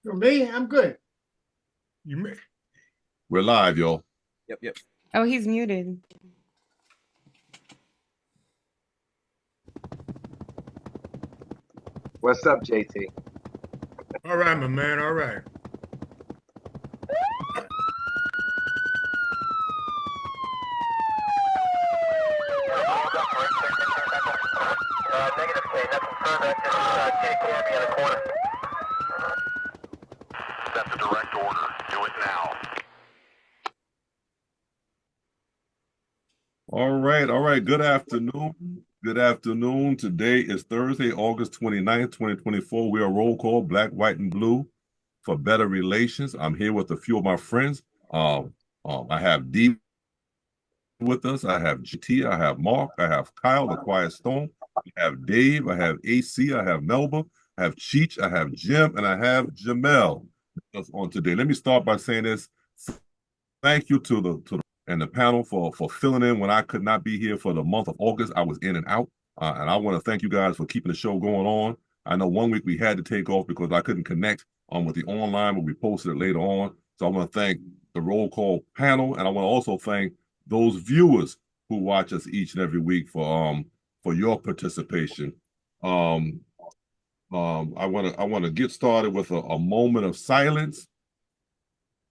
For me, I'm good. We're live, y'all. Yep. Oh, he's muted. What's up, JT? All right, my man. All right. Negative, say nothing further. Just kitty corner in the corner. That's a direct order. Do it now. All right. Good afternoon. Good afternoon. Today is Thursday, August 29th, 2024. We are roll call, black, white, and blue for better relations. I'm here with a few of my friends. I have Dee with us. I have GT. I have Mark. I have Kyle, the Quiet Storm. I have Dave. I have AC. I have Melba. I have Cheech. I have Jim. And I have Jamel with us on today. Let me start by saying this. Thank you to the panel for filling in when I could not be here for the month of August. I was in and out. And I want to thank you guys for keeping the show going on. I know one week we had to take off because I couldn't connect with the online, but we posted it later on. So I want to thank the roll call panel, and I want to also thank those viewers who watch us each and every week for your participation. I want to get started with a moment of silence,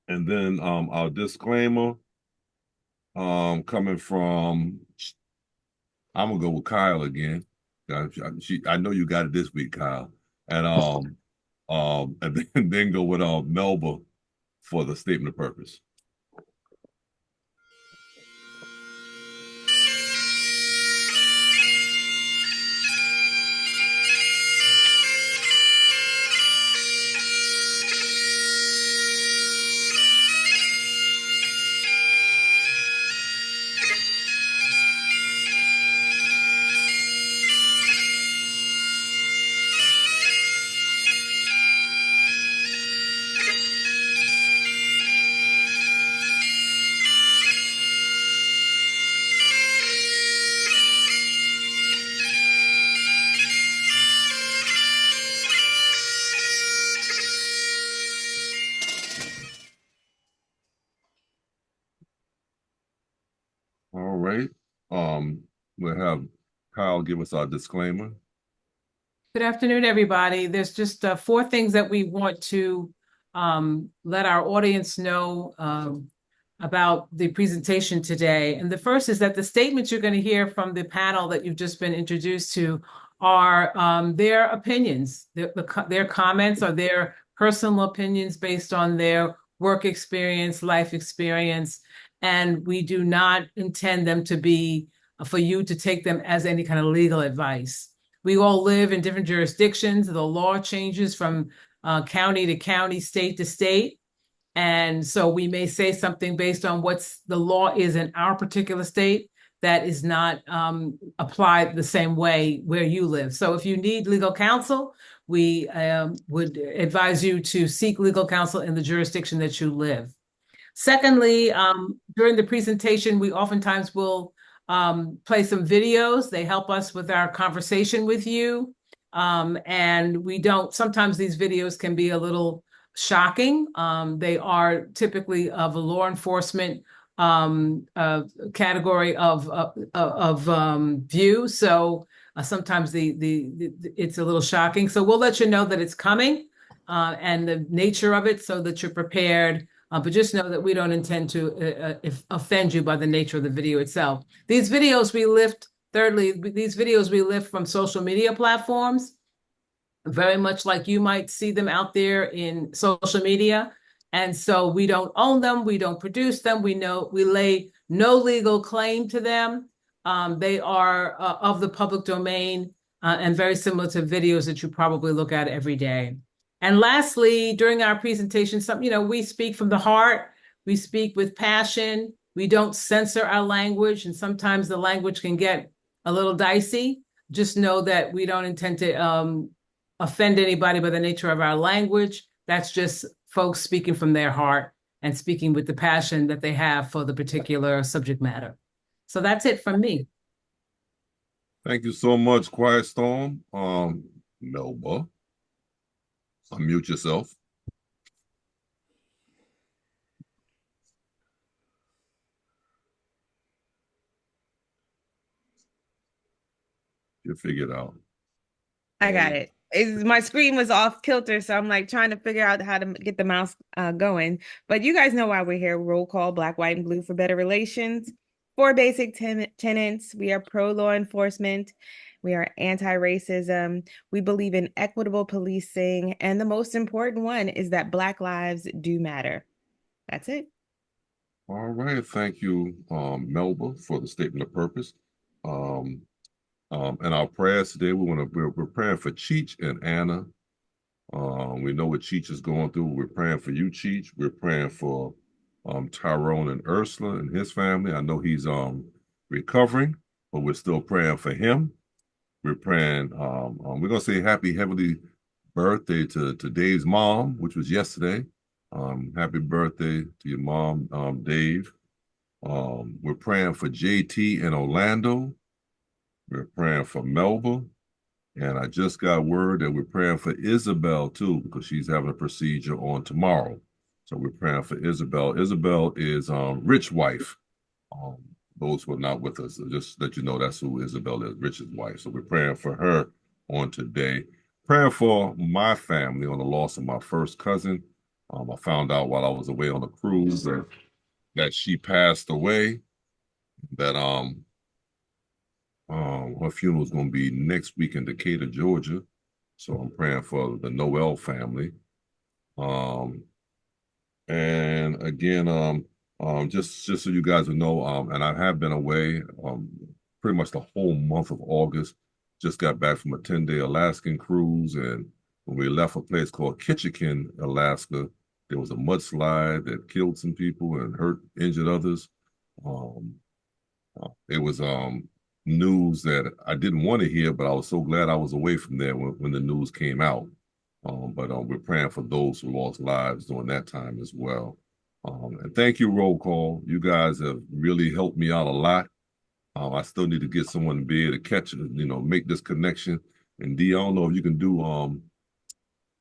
and then our disclaimer coming from, I'm gonna go with Kyle again. I know you got it this week, Kyle, and then go with Melba for the statement of purpose. All right. We'll have Kyle give us our disclaimer. Good afternoon, everybody. There's just 4 things that we want to let our audience know about the presentation today. And the first is that the statements you're going to hear from the panel that you've just been introduced to are their opinions. Their comments are their personal opinions based on their work experience, life experience, and we do not intend them to be for you to take them as any kind of legal advice. We all live in different jurisdictions. The law changes from county to county, state to state. And so we may say something based on what's the law is in our particular state that is not applied the same way where you live. So if you need legal counsel, we would advise you to seek legal counsel in the jurisdiction that you live. Secondly, during the presentation, we oftentimes will play some videos. They help us with our conversation with you. And we don't, sometimes these videos can be a little shocking. They are typically of a law enforcement category of view. So sometimes it's a little shocking. So we'll let you know that it's coming and the nature of it so that you're prepared. But just know that we don't intend to offend you by the nature of the video itself. These videos we lift from social media platforms, very much like you might see them out there in social media. And so we don't own them, we don't produce them, we lay no legal claim to them. They are of the public domain and very similar to videos that you probably look at every day. And lastly, during our presentation, we speak from the heart, we speak with passion, we don't censor our language, and sometimes the language can get a little dicey. Just know that we don't intend to offend anybody by the nature of our language. That's just folks speaking from their heart and speaking with the passion that they have for the particular subject matter. So that's it from me. Thank you so much, Quiet Storm. Melba. Unmute yourself. to figure it out. I got it. My screen was off kilter, so I'm like trying to figure out how to get the mouse going. But you guys know why we're here. Roll call, Black, White, and Blue for better relations. 4 basic tenets. We are pro-law enforcement. We are anti-racism. We believe in equitable policing. And the most important one is that Black lives do matter. That's it. All right. Thank you, Melba, for the statement of purpose. And our prayers today, we're praying for Cheech and Anna. We know what Cheech is going through. We're praying for you, Cheech. We're praying for Tyrone and Ursula and his family. I know he's recovering, but we're still praying for him. We're praying, we're gonna say happy heavenly birthday to Dave's mom, which was yesterday. Happy birthday to your mom, Dave. We're praying for JT in Orlando. We're praying for Melba. And I just got word that we're praying for Isabel too, because she's having a procedure on tomorrow. So we're praying for Isabel. Isabel is Rich's wife. Those who are not with us, just let you know that's who Isabel is, Rich's wife. So we're praying for her on today. Praying for my family on the loss of my first cousin. I found out while I was away on a cruise that she passed away. That her funeral is going to be next week in Decatur, Georgia. So I'm praying for the Noel family. And again, just so you guys will know, and I have been away pretty much the whole month of August. Just got back from a 10-day Alaskan cruise, and when we left a place called Ketchikan, Alaska, there was a mudslide that killed some people and injured others. It was news that I didn't want to hear, but I was so glad I was away from there when the news came out. But we're praying for those who lost lives during that time as well. And thank you, Roll Call. You guys have really helped me out a lot. I still need to get someone to be able to catch it, make this connection. And Dee, I don't know if you can do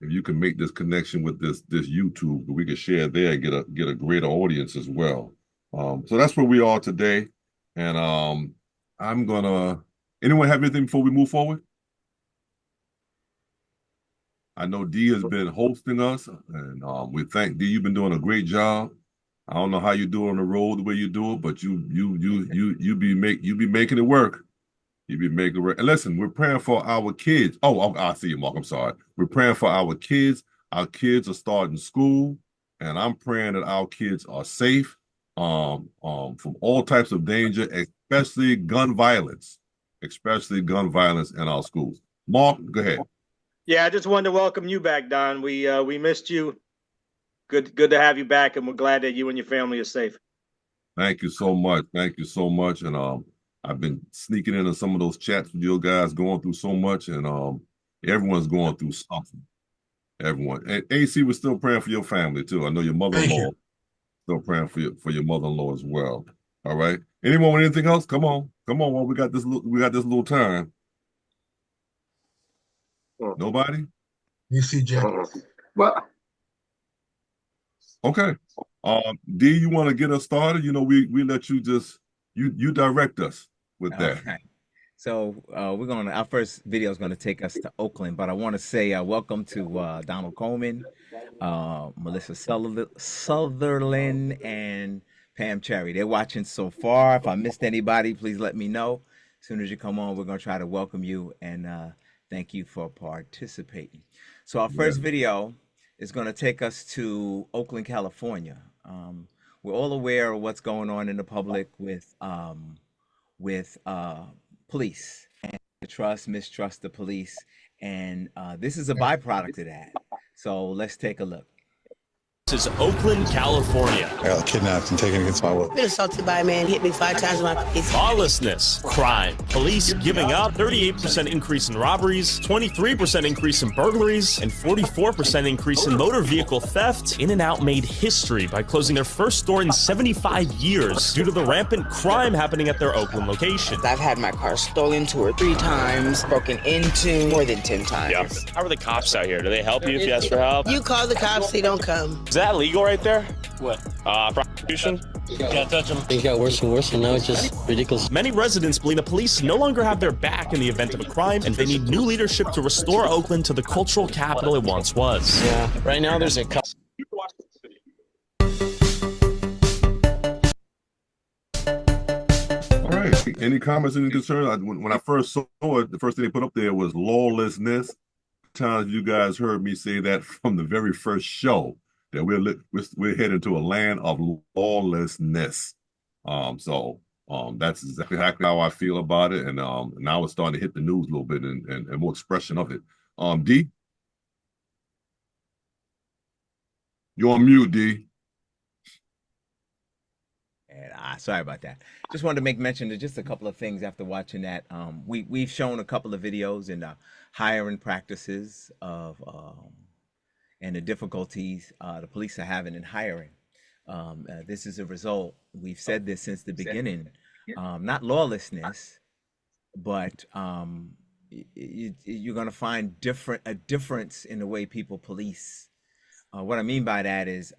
if you can make this connection with this YouTube, but we can share there and get a greater audience as well. So that's where we are today. And I'm gonna. Anyone have anything before we move forward? I know Dee has been hosting us, and we thank Dee. You've been doing a great job. I don't know how you do on the road the way you do it, but you be making it work. You be making it work. And listen, we're praying for our kids. Oh, I see you, Mark. I'm sorry. We're praying for our kids. Our kids are starting school, and I'm praying that our kids are safe from all types of danger, especially gun violence in our schools. Mark, go ahead. Yeah, I just wanted to welcome you back, Don. We missed you. Good to have you back, and we're glad that you and your family are safe. Thank you so much. Thank you so much. And I've been sneaking into some of those chats with you guys, going through so much, and everyone's going through something. Everyone. And AC, we're still praying for your family too. I know your mother-in-law. Still praying for your mother-in-law as well. All right. Anyone with anything else? Come on. Well, we got this little time. Nobody? You see, Jack. Well, okay. Dee, you want to get us started? We let you you direct us with that. Okay. So our first video is gonna take us to Oakland, but I want to say welcome to Donald Coleman, Melissa Sutherland, and Pam Cherry. They're watching so far. If I missed anybody, please let me know. As soon as you come on, we're gonna try to welcome you and thank you for participating. So our first video is going to take us to Oakland, California. We're all aware of what's going on in the public with police and mistrust the police. And this is a byproduct of that. So let's take a look. This is Oakland, California. I got kidnapped and taken against my will. Been assaulted by a man, hit me 5 times in my face. Lawlessness, crime, police giving up, 38% increase in robberies, 23% increase in burglaries, and 44% increase in motor vehicle theft. In-N-Out made history by closing their first store in 75 years due to the rampant crime happening at their Oakland location. I've had my car stolen 2 or 3 times, broken into more than 10 times. Yeah. How are the cops out here? Do they help you if you ask for help? You call the cops, they don't come. Is that legal right there? What? Prostitution? Can't touch them. Things got worse and worse, and now it's just ridiculous. Many residents believe the police no longer have their back in the event of a crime, and they need new leadership to restore Oakland to the cultural capital it once was. Yeah, right now there's a All right. Any comments, any concerns? When I first saw it, the first thing they put up there was lawlessness. Times you guys heard me say that from the very first show, that we're headed to a land of lawlessness. That's exactly how I feel about it, and now it's starting to hit the news a little bit and more expression of it. D, you're on mute, D. And sorry about that. Just wanted to make mention of just a couple of things after watching that. We've shown a couple of videos in the hiring practices of and the difficulties the police are having in hiring. This is a result. We've said this since the beginning. Not lawlessness, but you're going to find a difference in the way people police. What I mean by that is,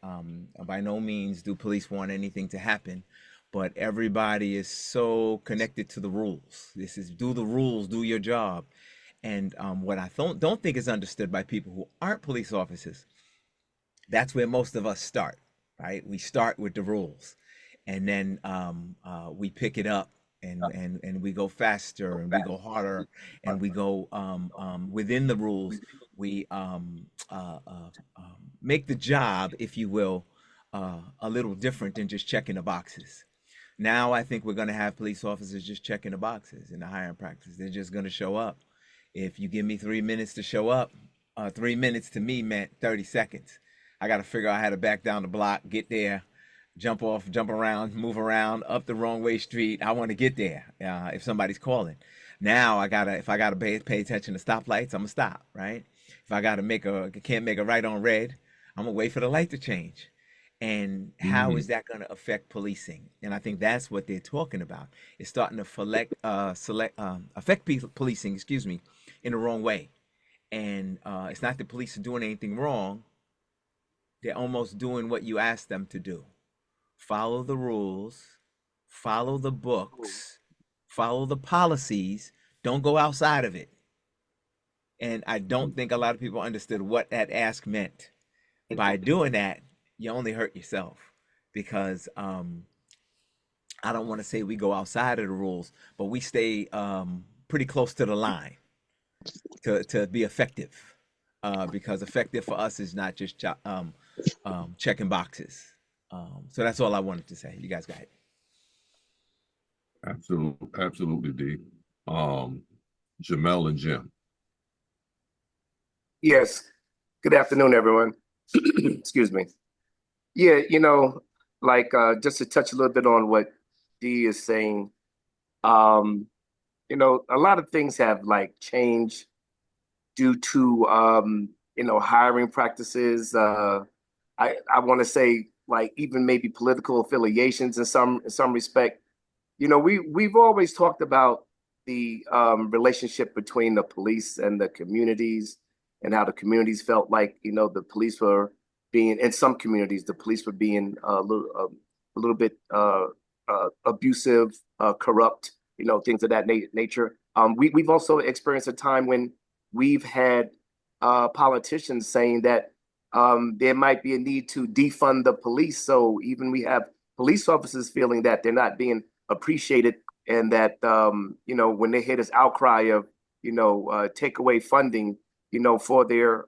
by no means do police want anything to happen, but everybody is so connected to the rules. This is do the rules, do your job. And what I don't think is understood by people who aren't police officers, that's where most of us start, right? We start with the rules, and then we pick it up and we go faster and we go harder and we go within the rules. We make the job, if you will, a little different than just checking the boxes. Now I think we're going to have police officers just checking the boxes in the hiring practice. They're just going to show up. If you give me 3 minutes to show up, 3 minutes to me meant 30 seconds. I got to figure out how to back down the block, get there, jump off, jump around, move around, up the wrong way street. I want to get there if somebody's calling. Now if I gotta pay attention to stoplights, I'm gonna stop, right? If I can't make a right on red, I'm gonna wait for the light to change. And how is that gonna affect policing? And I think that's what they're talking about. It's starting to affect policing, in the wrong way. And it's not that police are doing anything wrong. They're almost doing what you ask them to do. Follow the rules, follow the books, follow the policies, don't go outside of it. And I don't think a lot of people understood what that ask meant. By doing that, you only hurt yourself, because I don't want to say we go outside of the rules, but we stay pretty close to the line to be effective, because effective for us is not just checking boxes. So that's all I wanted to say. You guys got it. Absolutely, D. Jamel and Jim. Yes. Good afternoon, everyone. Excuse me. Yeah, just to touch a little bit on what D is saying, a lot of things have changed due to hiring practices. I want to say even maybe political affiliations in some respect. We've always talked about the relationship between the police and the communities, and how the communities felt like the police were being, in some communities, the police were being a little bit abusive, corrupt, things of that nature. We've also experienced a time when we've had politicians saying that there might be a need to defund the police. So even we have police officers feeling that they're not being appreciated, and that when they hear this outcry of take away funding for their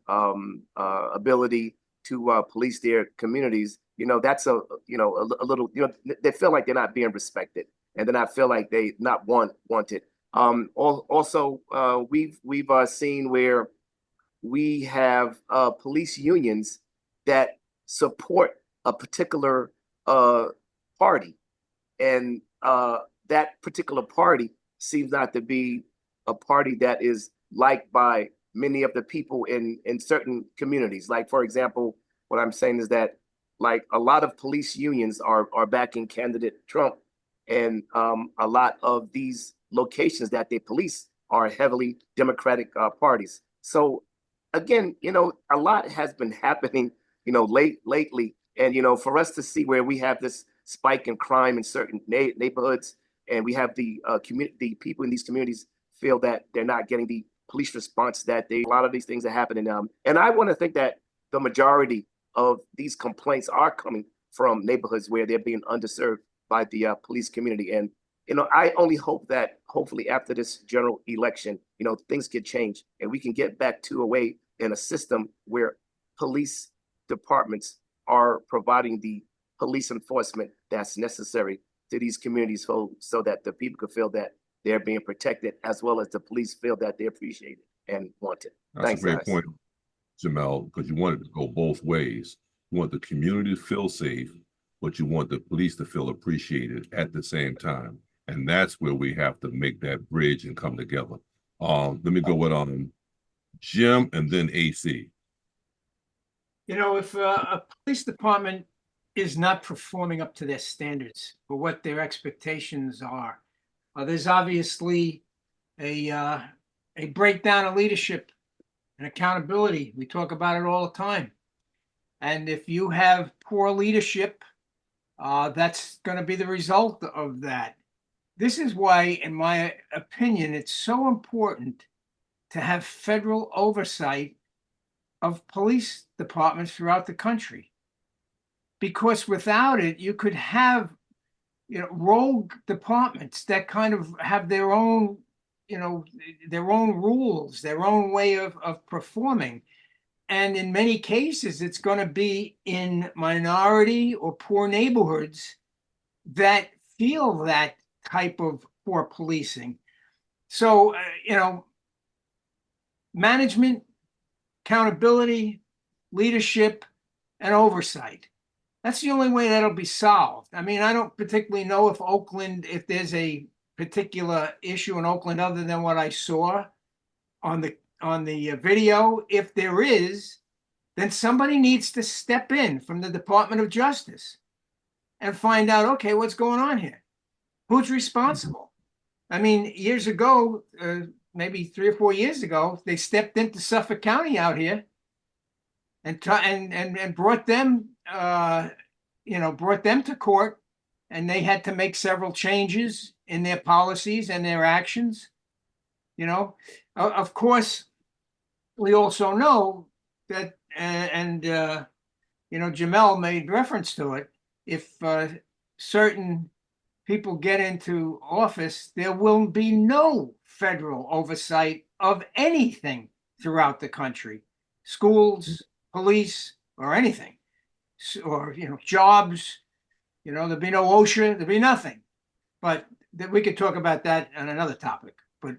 ability to police their communities, that's a little, they feel like they're not being respected, and then I feel like they not wanted. Also, we've seen where we have police unions that support a particular party, and that particular party seems not to be a party that is liked by many of the people in certain communities. Like, for example, what I'm saying is that a lot of police unions are backing candidate Trump, and a lot of these locations that they police are heavily Democratic parties. So again, a lot has been happening, lately. And, for us to see where we have this spike in crime in certain neighborhoods, and we have the people in these communities feel that they're not getting the police response that a lot of these things are happening. And I want to think that the majority of these complaints are coming from neighborhoods where they're being underserved by the police community. And I only hope that hopefully after this general election, things get changed and we can get back to a way in a system where police departments are providing the police enforcement that's necessary to these communities so that the people can feel that they're being protected, as well as the police feel that they're appreciated and wanted. That's Thanks, a great guys. point, Jamel, because you want it to go both ways. You want the community to feel safe, but you want the police to feel appreciated at the same time. And that's where we have to make that bridge and come together. Let me go with Jim and then AC. If a police department is not performing up to their standards for what their expectations are, there's obviously a breakdown of leadership and accountability. We talk about it all the time. And if you have poor leadership, that's going to be the result of that. This is why, in my opinion, it's so important to have federal oversight of police departments throughout the country. Because without it, you could have rogue departments that kind of have their own rules, their own way of performing. And in many cases, it's going to be in minority or poor neighborhoods that feel that type of poor policing. So, management, accountability, leadership, and oversight. That's the only way that'll be solved. I mean, I don't particularly know if there's a particular issue in Oakland other than what I saw on the video. If there is, then somebody needs to step in from the Department of Justice and find out, okay, what's going on here? Who's responsible? I mean, years ago, maybe 3 or 4 years ago, they stepped into Suffolk County out here and brought them, brought them to court, and they had to make several changes in their policies and their actions. Of course, we also know that, Jamel made reference to it. If certain people get into office, there will be no federal oversight of anything throughout the country, schools, police, or anything, or jobs. There'll be no OSHA, there'll be nothing. But we could talk about that on another topic. But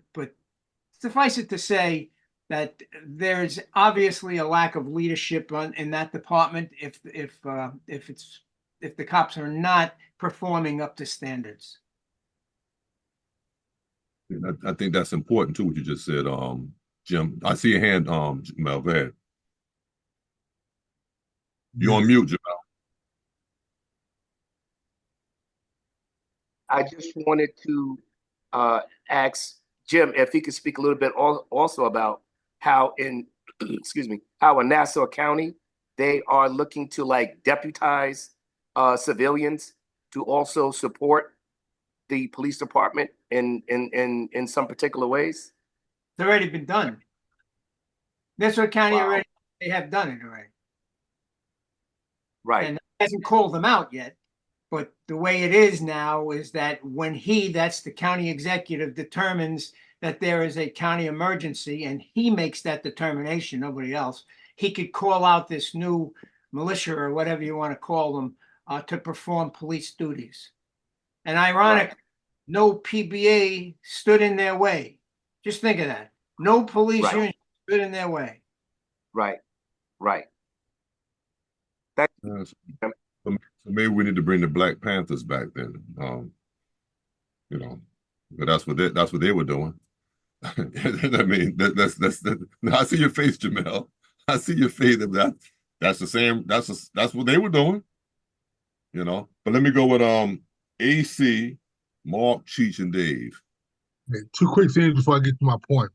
suffice it to say that there's obviously a lack of leadership in that department if the cops are not performing up to standards. I think that's important too, what you just said, Jim. I see your hand, Jamel. Go ahead. You're on mute, Jamel. I just wanted to ask Jim if he could speak a little bit also about how in Nassau County they are looking to deputize civilians to also support the police department in some particular ways. It's already been done. Nassau County they have done it already. Right. And it hasn't called them out yet. But the way it is now is that when that's the county executive, determines that there is a county emergency and he makes that determination, nobody else, he could call out this new militia or whatever you want to call them to perform police duties. And ironic, no PBA stood in their way. Just think of that. No police union stood in their way. Right. So maybe we need to bring the Black Panthers back then. But that's what they were doing. I mean, that's I see your face, Jamel. I see your face. That's the same. That's what they were doing. But let me go with AC, Mark, Cheech, and Dave. Okay, 2 quick things before I get to my point.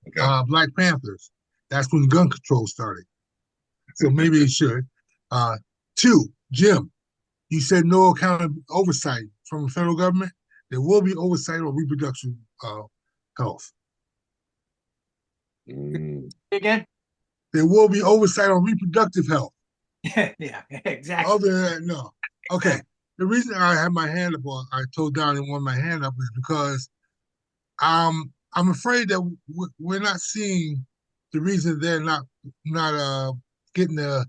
Okay. Black Panthers. That's when gun control started. So maybe it should. 2, Jim. You said no account oversight from the federal government. There will be oversight on reproductive health. Again? There will be oversight on reproductive health. Yeah, exactly. Other than that, no. Okay. The reason I have my hand up, or I told Don I want my hand up, is because I'm afraid that we're not seeing the reason they're not getting the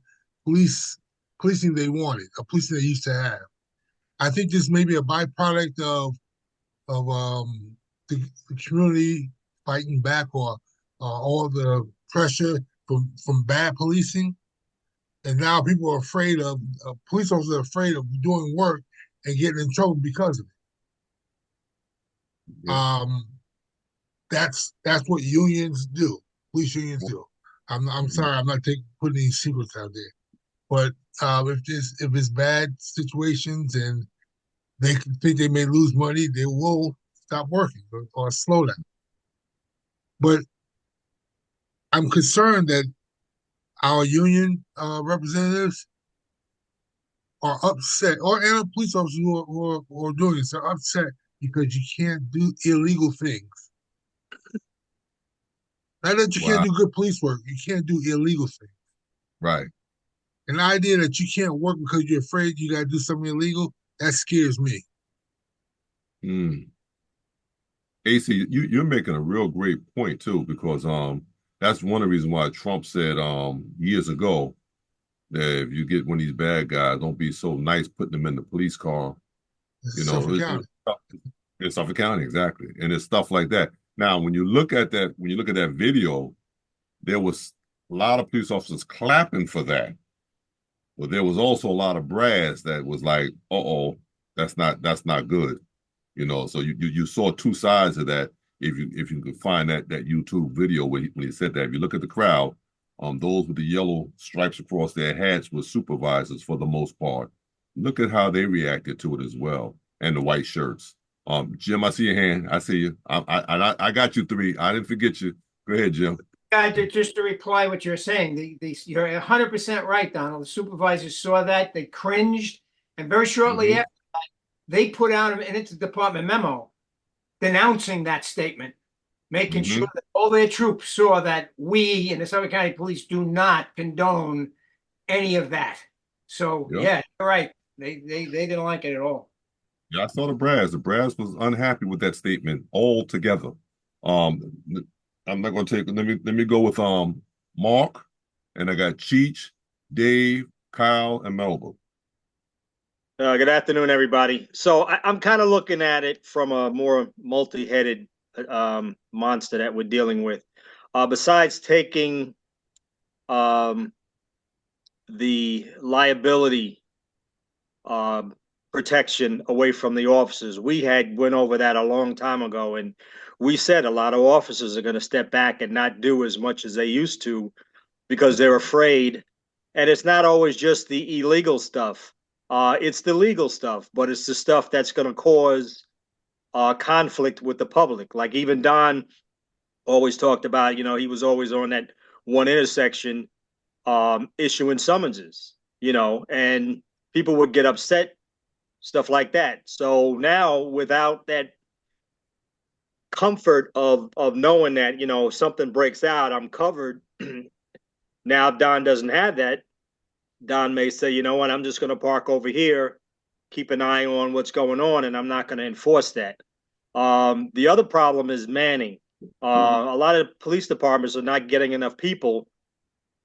policing they wanted, or policing they used to have. I think this may be a byproduct of the community fighting back, or all the pressure from bad policing, and now people are afraid of police officers are afraid of doing work and getting in trouble because of it. Yeah. That's what unions do. Police unions do. I'm sorry, I'm not putting any secrets out there, but if it's bad situations and they think they may lose money, they will stop working or slow down. But I'm concerned that our union representatives are upset, and police officers who are doing this are upset because you can't do illegal things. Not that you can't do good police work, you can't do illegal things. Right. An idea that you can't work because you're afraid you got to do something illegal, that scares me. AC, you're making a real great point too, because that's one of the reasons why Trump said years ago that if you get one of these bad guys, don't be so nice putting them in the police car. You know, Suffolk County. in Suffolk County, exactly. And it's stuff like that. Now, when you look at that video, there was a lot of police officers clapping for that. But there was also a lot of brass that was like, uh-oh, that's not good. You know, so you saw two sides of that. If you could find that YouTube video when he said that, if you look at the crowd, those with the yellow stripes across their hats were supervisors for the most part. Look at how they reacted to it as well, and the white shirts. Jim, I see your hand. I see you. I got you three. I didn't forget you. Go ahead, Jim. Just to reply what you're saying, you're 100% right, Donald. The supervisors saw that, they cringed, and very shortly after that, they put out an interdepartment memo denouncing that statement, making sure that all their troops saw that we in the Suffolk County Police do not condone any of that. So yeah, you're right. They didn't like it at all. Yeah, I saw the brass. The brass was unhappy with that statement altogether. I'm not going to take. Let me go with Mark, and I got Cheech, Dave, Kyle, and Melba. Good afternoon, everybody. So I'm kind of looking at it from a more multi-headed monster that we're dealing with. Besides taking the liability protection away from the officers, we went over that a long time ago, and we said a lot of officers are going to step back and not do as much as they used to because they're afraid. And it's not always just the illegal stuff. It's the legal stuff, but it's the stuff that's going to cause conflict with the public. Like even Don always talked about, he was always on that one intersection issuing summonses, and people would get upset, stuff like that. So now without that comfort of knowing that, if something breaks out, I'm covered. Now Don doesn't have that. Don may say, you know what, I'm just going to park over here, keep an eye on what's going on, and I'm not going to enforce that. The other problem is manning. A lot of police departments are not getting enough people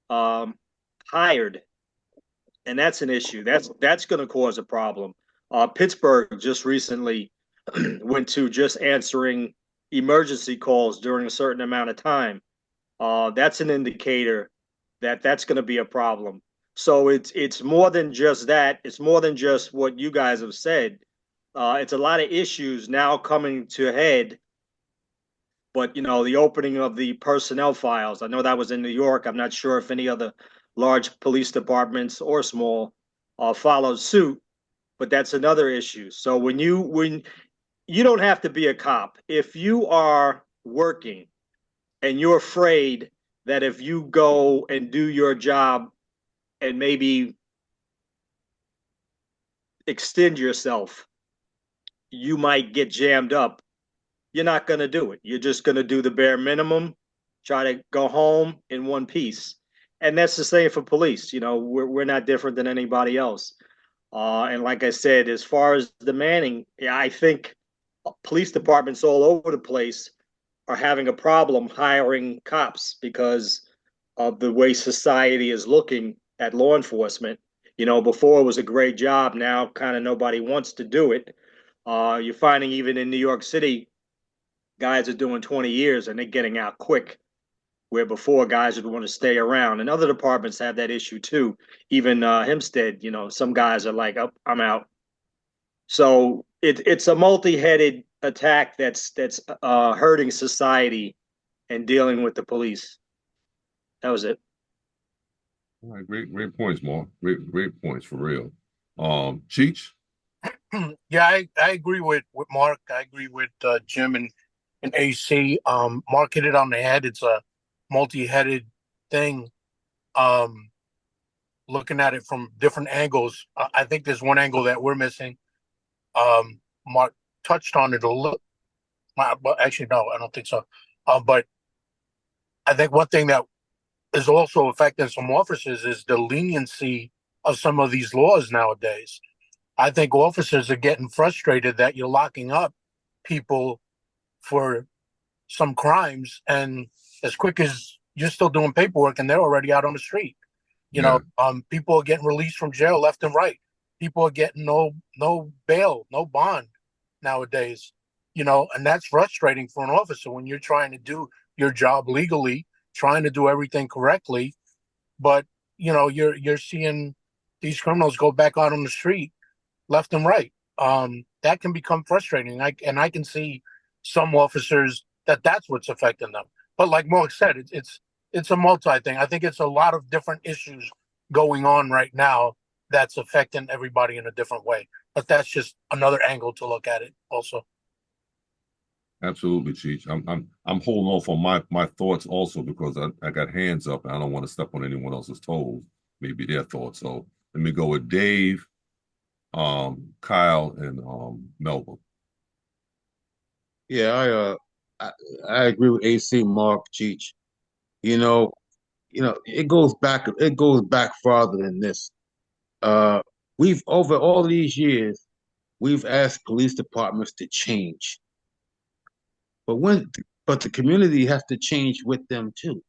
hired, and that's an issue. That's going to cause a problem. Pittsburgh just recently went to just answering emergency calls during a certain amount of time. That's an indicator that that's going to be a problem. So it's more than just that. It's more than just what you guys have said. It's a lot of issues now coming to a head. But, the opening of the personnel files, I know that was in New York. I'm not sure if any other large police departments or small followed suit, but that's another issue. So when you don't have to be a cop. If you are working and you're afraid that if you go and do your job and maybe extend yourself, you might get jammed up. You're not going to do it. You're just going to do the bare minimum, try to go home in one piece. And that's the same for police. You know, we're not different than anybody else. And like I said, as far as the manning, yeah, I think police departments all over the place are having a problem hiring cops because of the way society is looking at law enforcement. You know, before it was a great job. Now, kind of nobody wants to do it. You're finding even in New York City, guys are doing 20 years and they're getting out quick, where before guys would want to stay around. And other departments have that issue too. Even Hempstead, you know, some guys are like, oh, I'm out. So it's a multi-headed attack that's hurting society and dealing with the police. That was it. All right, great points, Mark. Great points for real. Cheech? Yeah, I agree with Mark. I agree with Jim and AC. Mark hit it on the head. It's a multi-headed thing. Looking at it from different angles, I think there's one angle that we're missing. Mark touched on it a little. But actually, no, I don't think so. But I think one thing that is also affecting some officers is the leniency of some of these laws nowadays. I think officers are getting frustrated that you're locking up people for some crimes, and as quick as you're still doing paperwork and they're already out on the street. You know, people are getting released from jail left and right. People are getting no bail, no bond nowadays. You know, and that's frustrating for an officer when you're trying to do your job legally, trying to do everything correctly, but you know, you're seeing these criminals go back out on the street left and right. That can become frustrating. I can see some officers that's what's affecting them. But like Mark said, it's a multi thing. I think it's a lot of different issues going on right now that's affecting everybody in a different way. But that's just another angle to look at it also. Absolutely, Cheech. I'm holding off on my thoughts also because I got hands up and I don't want to step on anyone else's toes, maybe their thoughts. So let me go with Dave, Kyle, and Melba. Yeah, I agree with AC, Mark, Cheech. You know, it goes back farther than this. We've over all these years, we've asked police departments to change. But the community has to change with them too.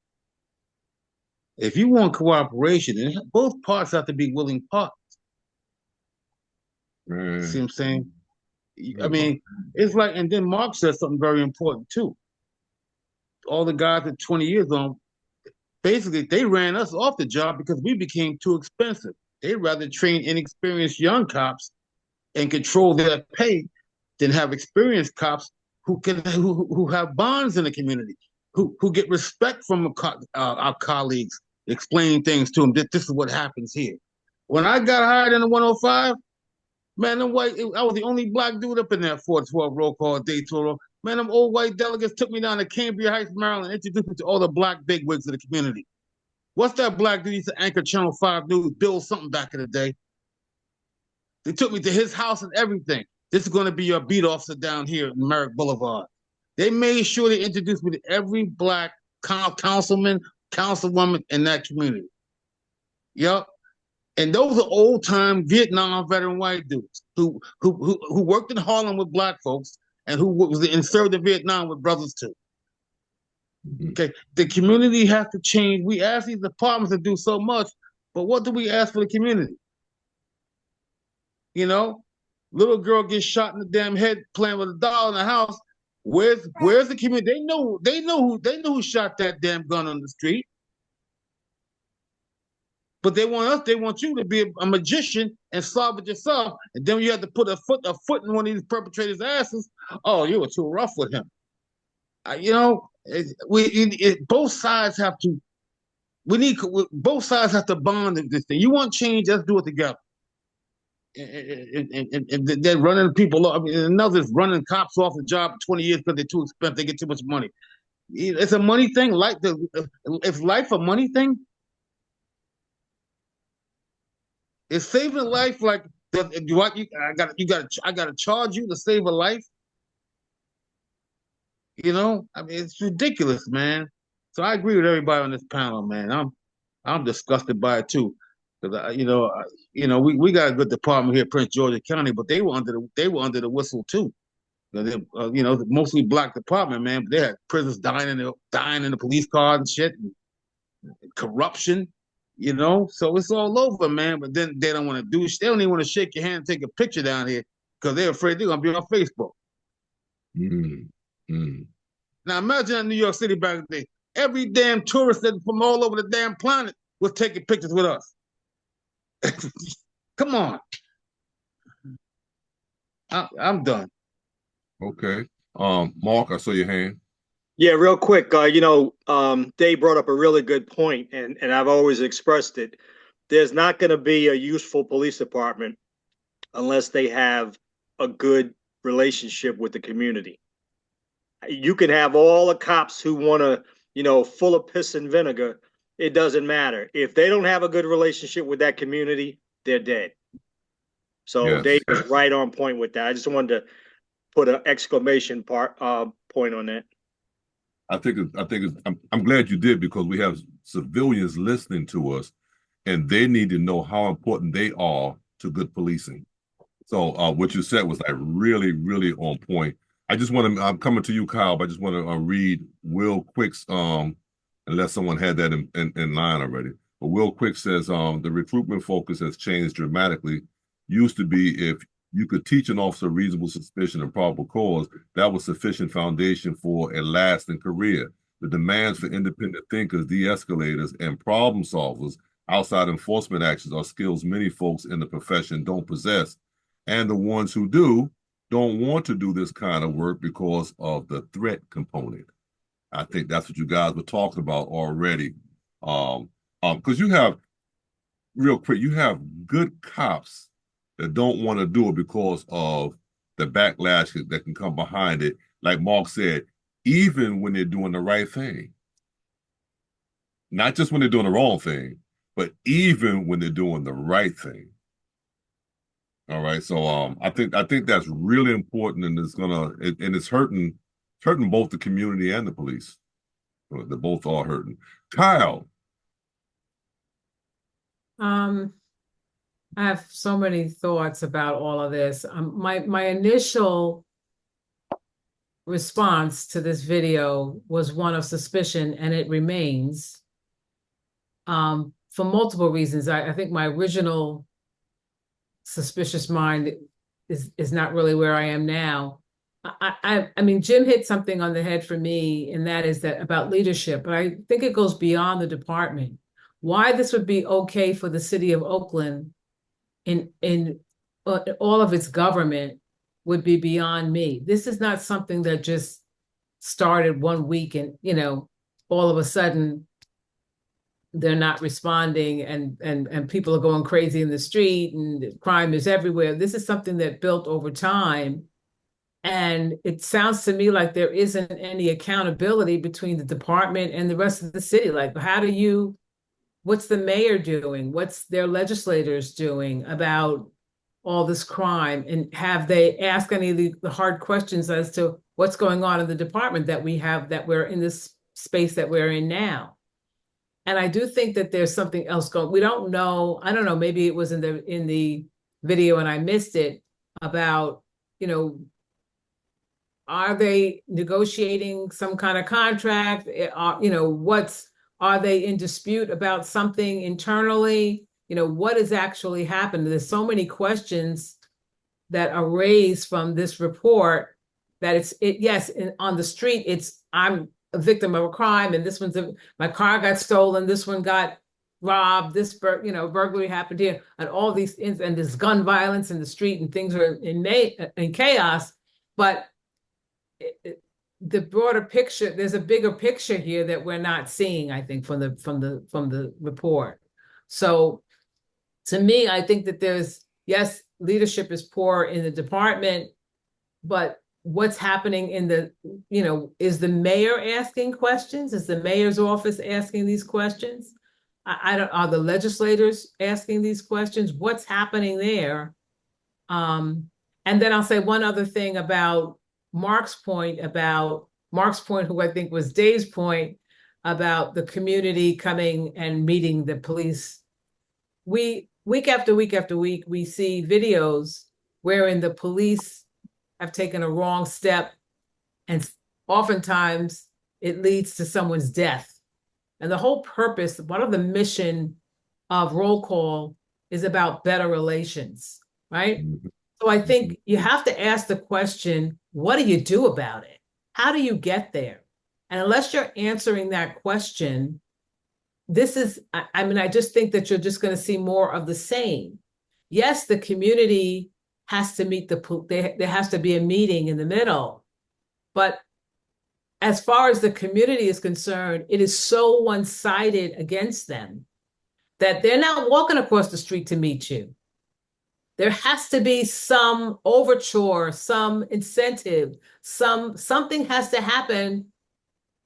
If you want cooperation, both parts have to be willing parts. See what I'm saying? I mean, it's like, and then Mark said something very important too. All the guys at 20 years on, basically, they ran us off the job because we became too expensive. They'd rather train inexperienced young cops and control their pay than have experienced cops who have bonds in the community, who get respect from our colleagues, explaining things to them that this is what happens here. When I got hired in the 105, man, I was the only black dude up in that 412 roll call day tour. Man, them old white delegates took me down to Cambria Heights, Maryland, introduced me to all the black bigwigs of the community. What's that black dude used to anchor Channel 5 News, Bill something back in the day? They took me to his house and everything. This is going to be your beat officer down here at Merrick Boulevard. They made sure they introduced me to every black councilman, councilwoman in that community. Yep. And those are old-time Vietnam veteran white dudes who worked in Harlem with black folks and who was served in Vietnam with brothers too. Okay, the community has to change. We ask these departments to do so much, but what do we ask for the community? You know, little girl gets shot in the damn head playing with a doll in the house. Where's the community? They know who shot that damn gun on the street. But they want you to be a magician and solve it yourself. And then you have to put a foot in one of these perpetrators' asses. Oh, you were too rough with him. You know, both sides have to. Both sides have to bond this thing. You want change? Let's do it together. And they're running people off. I mean, another's running cops off the job for 20 years because they're too expensive. They get too much money. It's a money thing. Is life a money thing? Is saving a life like What I gotta charge you to save a life? You know, I mean, it's ridiculous, man. So I agree with everybody on this panel, man. I'm disgusted by it too, because we got a good department here, Prince George's County, but they were under the whistle too. They, mostly black department, man. But they had prisoners dying in the police cars and shit, and corruption. So it's all over, man. But then they don't want to do. They don't even want to shake your hand and take a picture down here because they're afraid they're gonna be on Facebook. Now imagine in New York City back in the day, every damn tourist from all over the damn planet was taking pictures with us. Come on. I'm done. Okay. Mark, I saw your hand. Yeah, real quick. Dave brought up a really good point, and I've always expressed it. There's not going to be a useful police department unless they have a good relationship with the community. You can have all the cops who want to, full of piss and vinegar. It doesn't matter. If they don't have a good relationship with that community, they're dead. So yes. Dave is right on point with that. I just wanted to put an exclamation point on that. I'm glad you did, because we have civilians listening to us, and they need to know how important they are to good policing. So what you said was like really, really on point. I'm coming to you, Kyle, but I just want to read Will Quick's, unless someone had that in line already. But Will Quick says, the recruitment focus has changed dramatically. Used to be if you could teach an officer reasonable suspicion and probable cause, that was sufficient foundation for a lasting career. The demands for independent thinkers, de-escalators, and problem solvers outside enforcement actions are skills many folks in the profession don't possess. And the ones who do don't want to do this kind of work because of the threat component. I think that's what you guys were talking about already. Because you have, real quick, you have good cops that don't want to do it because of the backlash that can come behind it. Like Mark said, even when they're doing the right thing. Not just when they're doing the wrong thing, but even when they're doing the right thing. All right. So I think that's really important, and it's hurting both the community and the police. They both are hurting. Kyle. I have so many thoughts about all of this. My initial response to this video was one of suspicion, and it remains, for multiple reasons. I think my original suspicious mind is not really where I am now. I mean, Jim hit something on the head for me, and that is that about leadership, but I think it goes beyond the department. Why this would be okay for the city of Oakland in all of its government would be beyond me. This is not something that just started one week and, all of a sudden they're not responding and people are going crazy in the street and crime is everywhere. This is something that built over time. And it sounds to me like there isn't any accountability between the department and the rest of the city. Like, what's the mayor doing? What's their legislators doing about all this crime? And have they asked any of the hard questions as to what's going on in the department that we're in this space that we're in now? And I do think that there's something else going. We don't know. I don't know. Maybe it was in the video and I missed it about, are they negotiating some kind of contract? Are they in dispute about something internally? What has actually happened? There's so many questions that are raised from this report that on the street, I'm a victim of a crime, and this my car got stolen, this one got robbed, this burglary happened here, and all these things, and there's gun violence in the street, and things are in chaos. But the broader picture, there's a bigger picture here that we're not seeing, I think, from the report. So to me, I think that leadership is poor in the department, but what's happening is the mayor asking questions? Is the mayor's office asking these questions? Are the legislators asking these questions? What's happening there And then I'll say one other thing about Mark's point, who I think was Dave's point about the community coming and meeting the police. Week after week after week, we see videos wherein the police have taken a wrong step, and oftentimes it leads to someone's death. And the whole purpose, one of the mission of roll call is about better relations, right? So I think you have to ask the question, what do you do about it? How do you get there? And unless you're answering that question, I just think that you're just going to see more of the same. Yes, the community has to meet there has to be a meeting in the middle. But as far as the community is concerned, it is so one-sided against them that they're not walking across the street to meet you. There has to be some overture, some incentive, something has to happen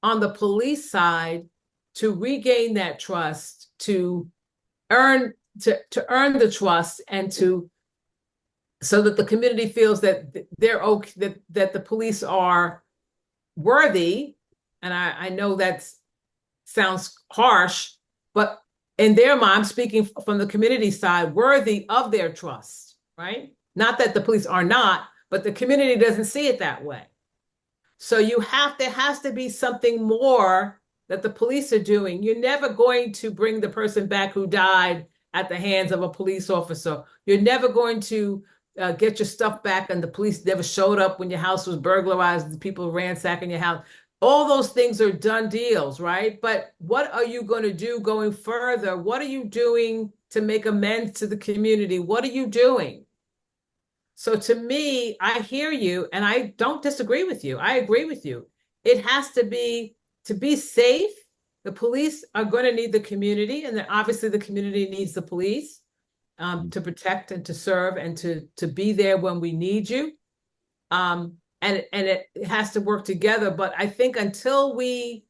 on the police side to regain that trust, to earn the trust, and so that the community feels that they're okay, that the police are worthy. And I know that sounds harsh, but in their mind, I'm speaking from the community side, worthy of their trust, right? Not that the police are not, but the community doesn't see it that way. So there has to be something more that the police are doing. You're never going to bring the person back who died at the hands of a police officer. You're never going to get your stuff back, and the police never showed up when your house was burglarized, the people ransacking your house. All those things are done deals, right? But what are you going to do going further? What are you doing to make amends to the community? What are you doing? So to me, I hear you, and I don't disagree with you. I agree with you. It has to be safe. The police are going to need the community, and then obviously the community needs the police to protect and to serve and to be there when we need you. And it has to work together. But I think until we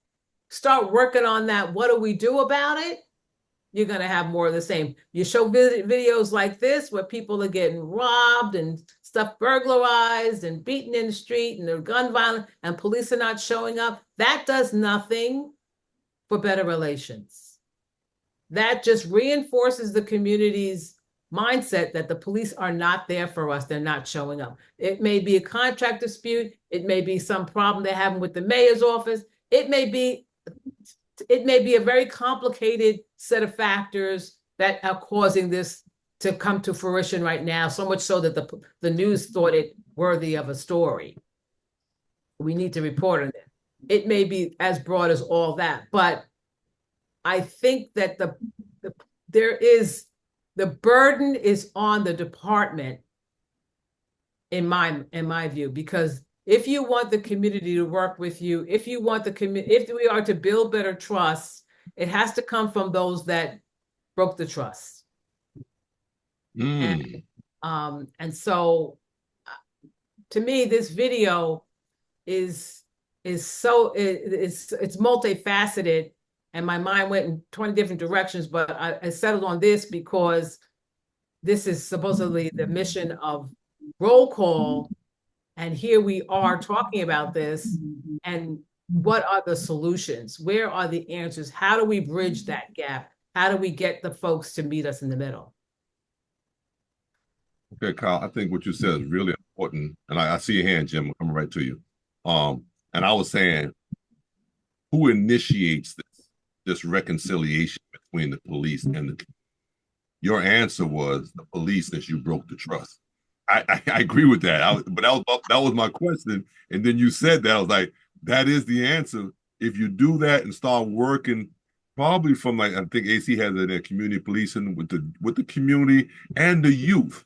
start working on that, what do we do about it? You're going to have more of the same. You show videos like this where people are getting robbed and stuff burglarized and beaten in the street, and there's gun violence, and police are not showing up. That does nothing for better relations. That just reinforces the community's mindset that the police are not there for us. They're not showing up. It may be a contract dispute. It may be some problem they're having with the mayor's office. It may be a very complicated set of factors that are causing this to come to fruition right now, so much so that the news thought it worthy of a story. We need to report on it. It may be as broad as all that, but I think that the burden is on the department, in my view, because if you want the community to work with you, if we are to build better trust, it has to come from those that broke the trust. And so to me, this video is it's multifaceted, and my mind went in 20 different directions, but I settled on this because this is supposedly the mission of roll call. And here we are talking about this, and what are the solutions? Where are the answers? How do we bridge that gap? How do we get the folks to meet us in the middle? Okay, Kyle, I think what you said is really important. And I see your hand, Jim. I'm coming right to you. And I was saying, who initiates this reconciliation between the police and the community? Your answer was the police, that you broke the trust. I agree with that. But that was my question. And then you said that. I was like, that is the answer. If you do that and start working, probably from, like, I think AC has a community policing with the community and the youth.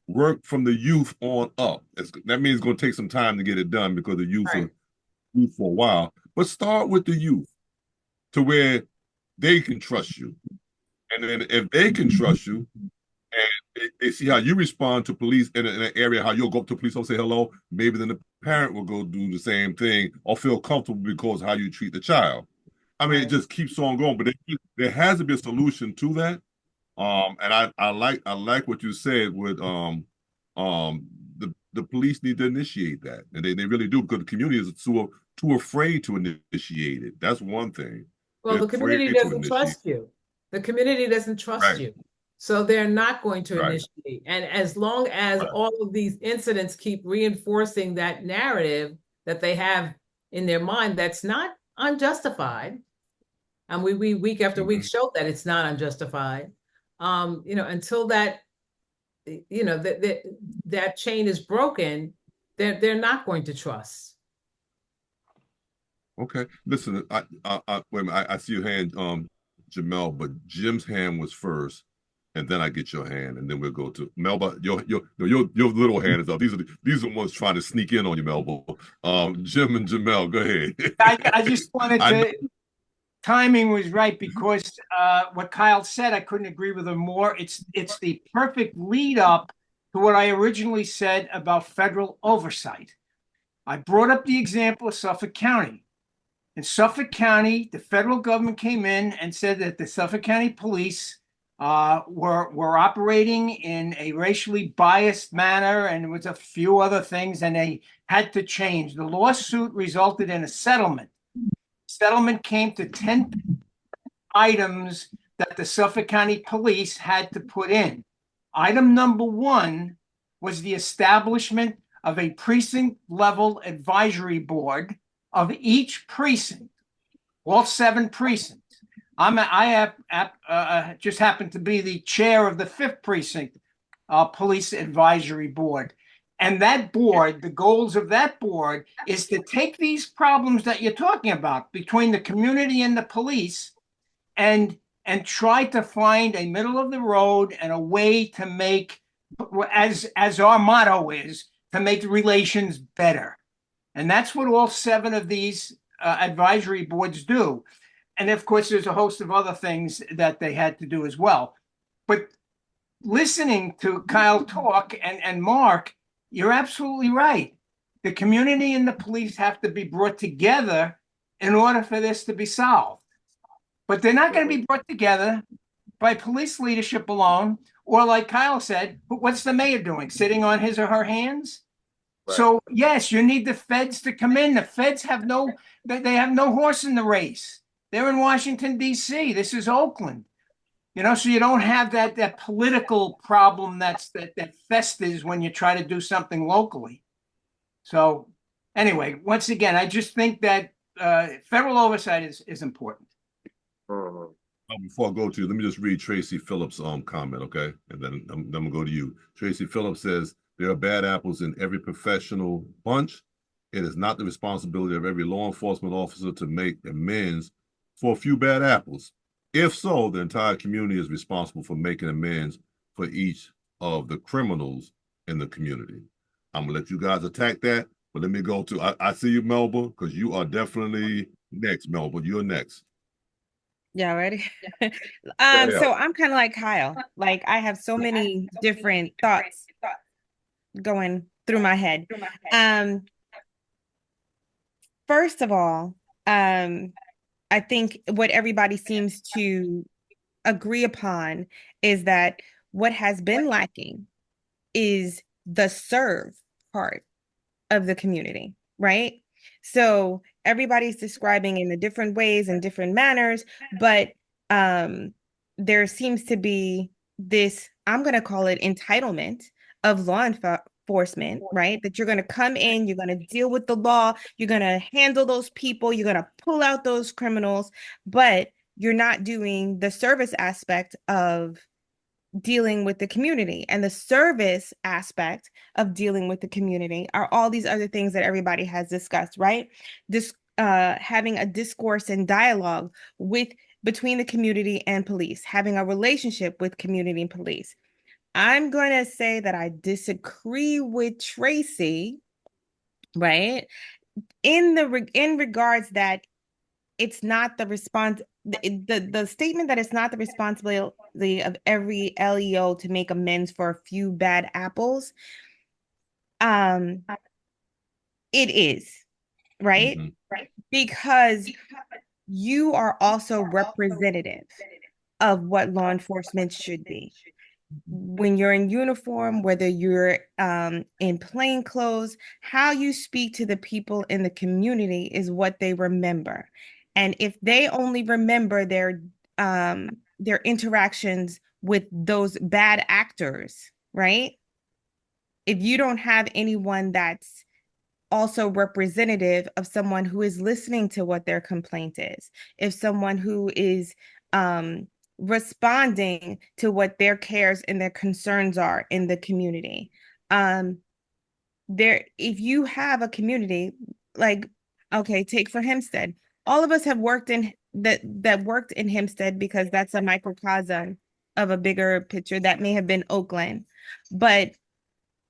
Work from the youth on up. That means it's going to take some time to get it done because the youth are youth for a while. But start with the youth to where they can trust you. And then if they can trust you, and they see how you respond to police in an area, how you'll go up to police and say hello, maybe then the parent will go do the same thing or feel comfortable because of how you treat the child. I mean, it just keeps on going, but there has to be a solution to that. And I like what you said with The police need to initiate that, and they really do, because the community is too afraid to initiate it. That's one thing. Well, They're the community afraid to doesn't initiate. trust you. The community doesn't trust Right. you. So they're not going to Right. initiate. And as long as all of these incidents keep reinforcing that narrative that they have in their mind, that's not unjustified. And we week after week show that it's not unjustified. Until that, that chain is broken, they're not going to trust. Okay, listen, wait a minute, I see your hand, Jamel, but Jim's hand was first, and then I get your hand, and then we'll go to Melba. Your little hand is up. These are the ones trying to sneak in on you, Melba. Jim and Jamel, go ahead. I just wanted to. Timing was right, because what Kyle said, I couldn't agree with him more. It's the perfect lead up to what I originally said about federal oversight. I brought up the example of Suffolk County. In Suffolk County, the federal government came in and said that the Suffolk County police were operating in a racially biased manner, and there was a few other things, and they had to change. The lawsuit resulted in a settlement. Settlement came to 10 items that the Suffolk County police had to put in. Item number 1 was the establishment of a precinct level advisory board of each precinct, all 7 precincts. I just happen to be the chair of the 5th precinct police advisory board. And that board, the goals of that board is to take these problems that you're talking about between the community and the police and try to find a middle of the road and a way to make, as our motto is, to make the relations better. And that's what all 7 of these advisory boards do. And of course, there's a host of other things that they had to do as well. But listening to Kyle talk and Mark, you're absolutely right. The community and the police have to be brought together in order for this to be solved. But they're not going to be brought together by police leadership alone, or like Kyle said, what's the mayor doing? Sitting on his or her hands? Right. So yes, you need the feds to come in. The feds have no horse in the race. They're in Washington, D.C. This is Oakland. So you don't have that political problem that festers when you try to do something locally. So anyway, once again, I just think that federal oversight is important. Before I go to you, let me just read Tracy Phillips' comment, okay? And then I'm gonna go to you. Tracy Phillips says, there are bad apples in every professional bunch. It is not the responsibility of every law enforcement officer to make amends for a few bad apples. If so, the entire community is responsible for making amends for each of the criminals in the community. I'm gonna let you guys attack that, but let me go to, I see you, Melba, because you are definitely next, Melba. You're next. Yeah, ready? So I'm kind of like Kyle. Like, I have so many different thoughts going through my head. First of all, I think what everybody seems to agree upon is that what has been lacking is the serve part of the community, right? So everybody's describing in the different ways and different manners, but there seems to be this, I'm going to call it entitlement of law enforcement, right? That you're going to come in, you're going to deal with the law, you're going to handle those people, you're going to pull out those criminals, but you're not doing the service aspect of dealing with the community. And the service aspect of dealing with the community are all these other things that everybody has discussed, right? This having a discourse and dialogue between the community and police, having a relationship with community and police. I'm going to say that I disagree with Tracy, right? In regards that it's not the the statement that it's not the responsibility of every LEO to make amends for a few bad apples. It is, right? Mm-hmm. Right. Because you are also representative of what law enforcement should be. when you're in uniform, whether you're in plain clothes, how you speak to the people in the community is what they remember. And if they only remember their interactions with those bad actors, right? If you don't have anyone that's also representative of someone who is listening to what their complaint is, if someone who is responding to what their cares and their concerns are in the community. If you have a community like, okay, take for Hempstead. All of us have worked in that worked in Hempstead because that's a microcosm of a bigger picture that may have been Oakland, but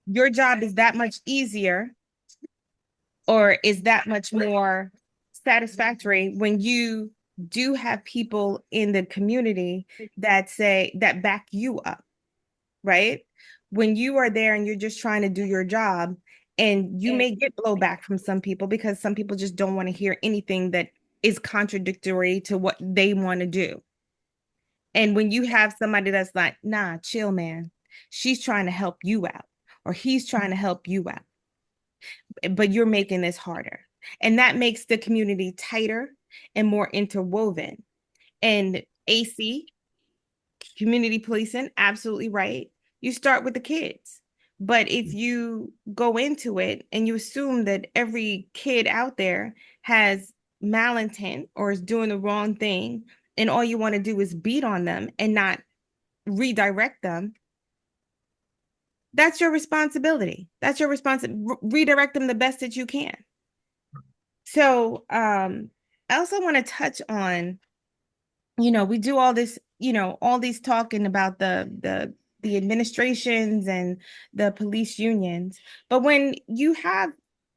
your job is that much easier or is that much more satisfactory when you do have people in the community that back you up, right? When you are there and you're just trying to do your job, and you may get blowback from some people because some people just don't want to hear anything that is contradictory to what they want to do. And when you have somebody that's like, nah, chill, man, she's trying to help you out, or he's trying to help you out, but you're making this harder. And that makes the community tighter and more interwoven. And AC, community policing, absolutely right. You start with the kids. But if you go into it and you assume that every kid out there has malintent or is doing the wrong thing, and all you want to do is beat on them and not redirect them, that's your responsibility. That's your responsibility. Redirect them the best that you can. So I also want to touch on, we do all this, all these talking about the administrations and the police unions. But when you have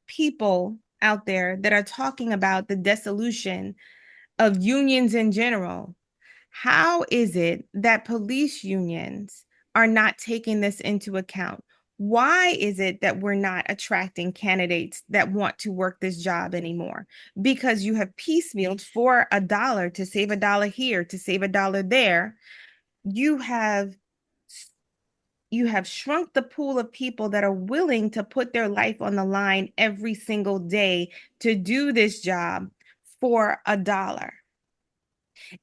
people out there that are talking about the dissolution of unions in general, how is it that police unions are not taking this into account? Why is it that we're not attracting candidates that want to work this job anymore? Because you have piecemealed for $1 to save $1 here, to save $1 there. You have shrunk the pool of people that are willing to put their life on the line every single day to do this job for $1.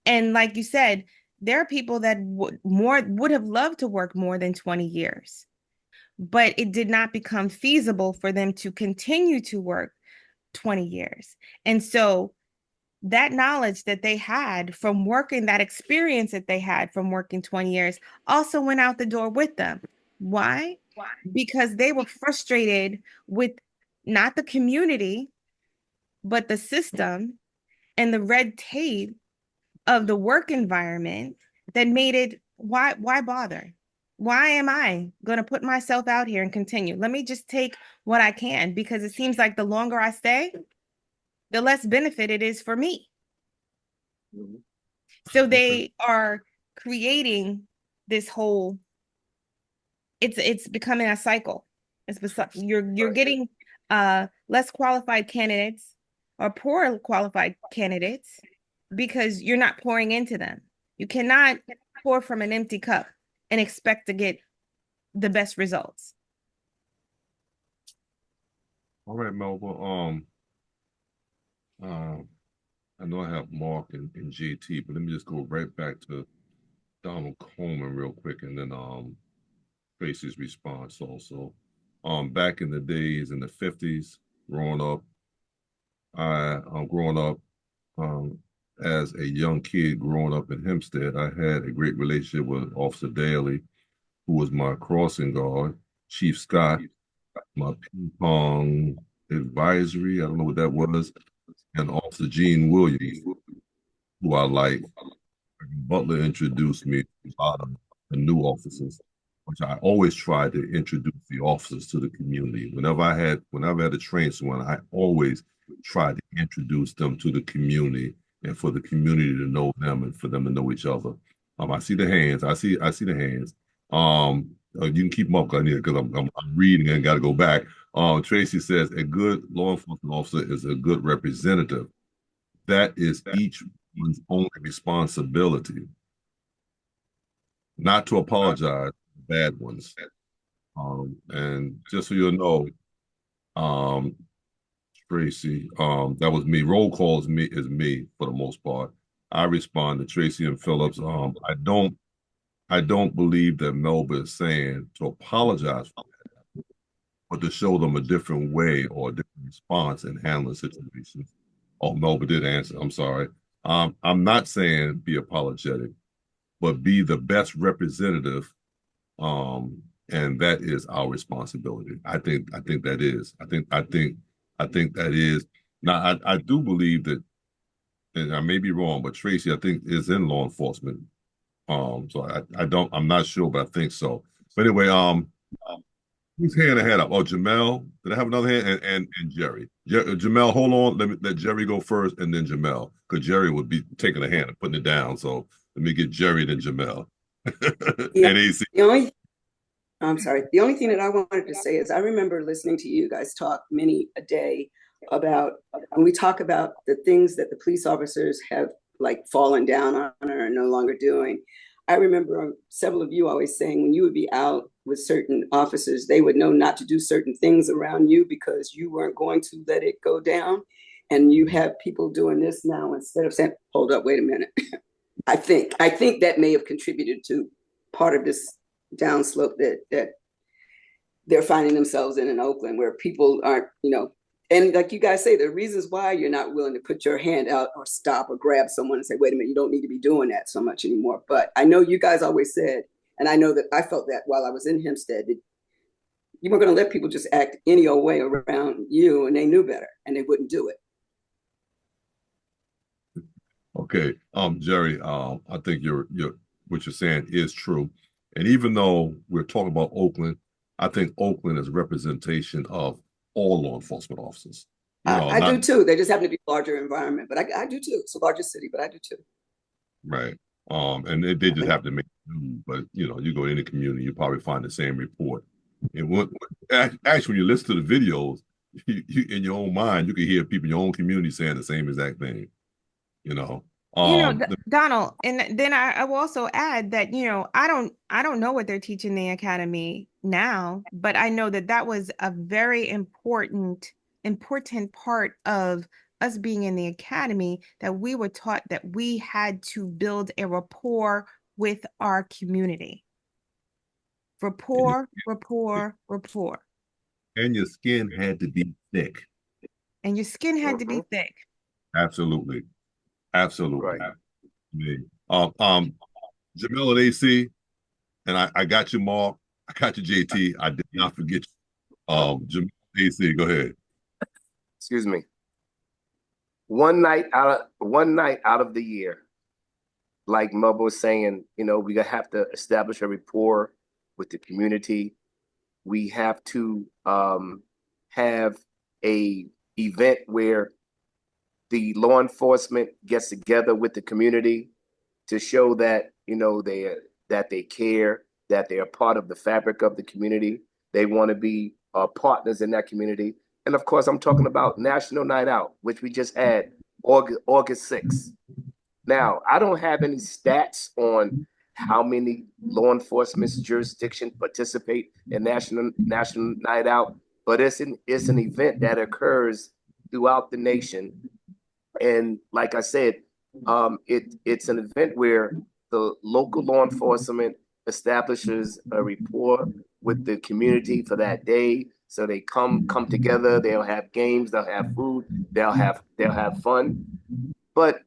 And like you said, there are people that would have loved to work more than 20 years, but it did not become feasible for them to continue to work 20 years. And so that knowledge that they had from working, that experience that they had from working 20 years also went out the door with them. Why? Because they were frustrated with not the community, but the system and the red tape of the work environment that made it, why bother? Why am I going to put myself out here and continue? Let me just take what I can, because it seems like the longer I stay, the less benefit it is for me. So they are creating this whole, it's becoming a cycle. You're getting less qualified candidates or poor qualified candidates because you're not pouring into them. You cannot pour from an empty cup and expect to get the best results. All right, Melba. I know I have Mark and JT, but let me just go right back to Donald Coleman real quick, and then Tracy's response also. Back in the days in the 50s, growing up, as a young kid growing up in Hempstead, I had a great relationship with Officer Daly, who was my crossing guard, Chief Scott, my ping pong advisory, I don't know what that was, and Officer Gene Williams, who I like. Butler introduced me to a lot of the new officers, which I always tried to introduce the officers to the community. Whenever I had to train someone, I always tried to introduce them to the community and for the community to know them and for them to know each other. I see the hands. I see the hands. You can keep them up because I'm reading and got to go back. Tracy says a good law enforcement officer is a good representative. That is each one's own responsibility. Not to apologize, bad ones. And just so you know, Tracy, that was me. Roll calls is me for the most part. I respond to Tracy and Phillips. I don't believe that Melba is saying to apologize for that, but to show them a different way or a different response in handling situations. Oh, Melba did answer. I'm sorry. I'm not saying be apologetic, but be the best representative. And that is our responsibility. I think that is. I think that is. Now I do believe that, and I may be wrong, but Tracy, I think, is in law enforcement. So I'm not sure, but I think so. But anyway, whose hand I had up? Oh, Jamel. Did I have another hand? And Jerry. Jamel, hold on. Let Jerry go first, and then Jamel, because Jerry would be taking a hand and putting it down. So let me get Jerry, then Jamel. Yeah, And AC. I'm sorry. The only thing that I wanted to say is I remember listening to you guys talk many a day about when we talk about the things that the police officers have like fallen down on or are no longer doing. I remember several of you always saying when you would be out with certain officers, they would know not to do certain things around you because you weren't going to let it go down. And you have people doing this now instead of saying, hold up, wait a minute. I think that may have contributed to part of this downslope that they're finding themselves in Oakland, where people aren't, and like you guys say, the reasons why you're not willing to put your hand out or stop or grab someone and say, wait a minute, you don't need to be doing that so much anymore. But I know you guys always said, and I know that I felt that while I was in Hempstead, that you weren't going to let people just act any old way around you, and they knew better and they wouldn't do it. Okay, Jerry, I think what you're saying is true. And even though we're talking about Oakland, I think Oakland is a representation of all law enforcement officers. I do too. They just happen to be a larger environment, but I do too. It's a larger city, but I do too. Right. And they just have to make do. But you go to any community, you probably find the same report. And actually, when you listen to the videos, you in your own mind, you can hear people in your own community saying the same exact thing. Donald, and then I will also add that, I don't know what they're teaching the academy now, but I know that was a very important part of us being in the academy, that we were taught that we had to build a rapport with our community. Rapport. And your skin had to be thick. And your skin had to be thick. Absolutely. Right. Jamil and AC, and I got you, Mark. I got you, JT. I did not forget you. Jamil, AC, go ahead. Excuse me. One night out of the year, like Melba was saying, we have to establish a rapport with the community. We have to have a event where the law enforcement gets together with the community to show that they care, that they are part of the fabric of the community. They want to be partners in that community. And of course, I'm talking about National Night Out, which we just had August 6th. Now, I don't have any stats on how many law enforcement jurisdictions participate in National Night Out, but it's an event that occurs throughout the nation. And like I said, it's an event where the local law enforcement establishes a rapport with the community for that day. So they come together. They'll have games. They'll have food. They'll have fun. But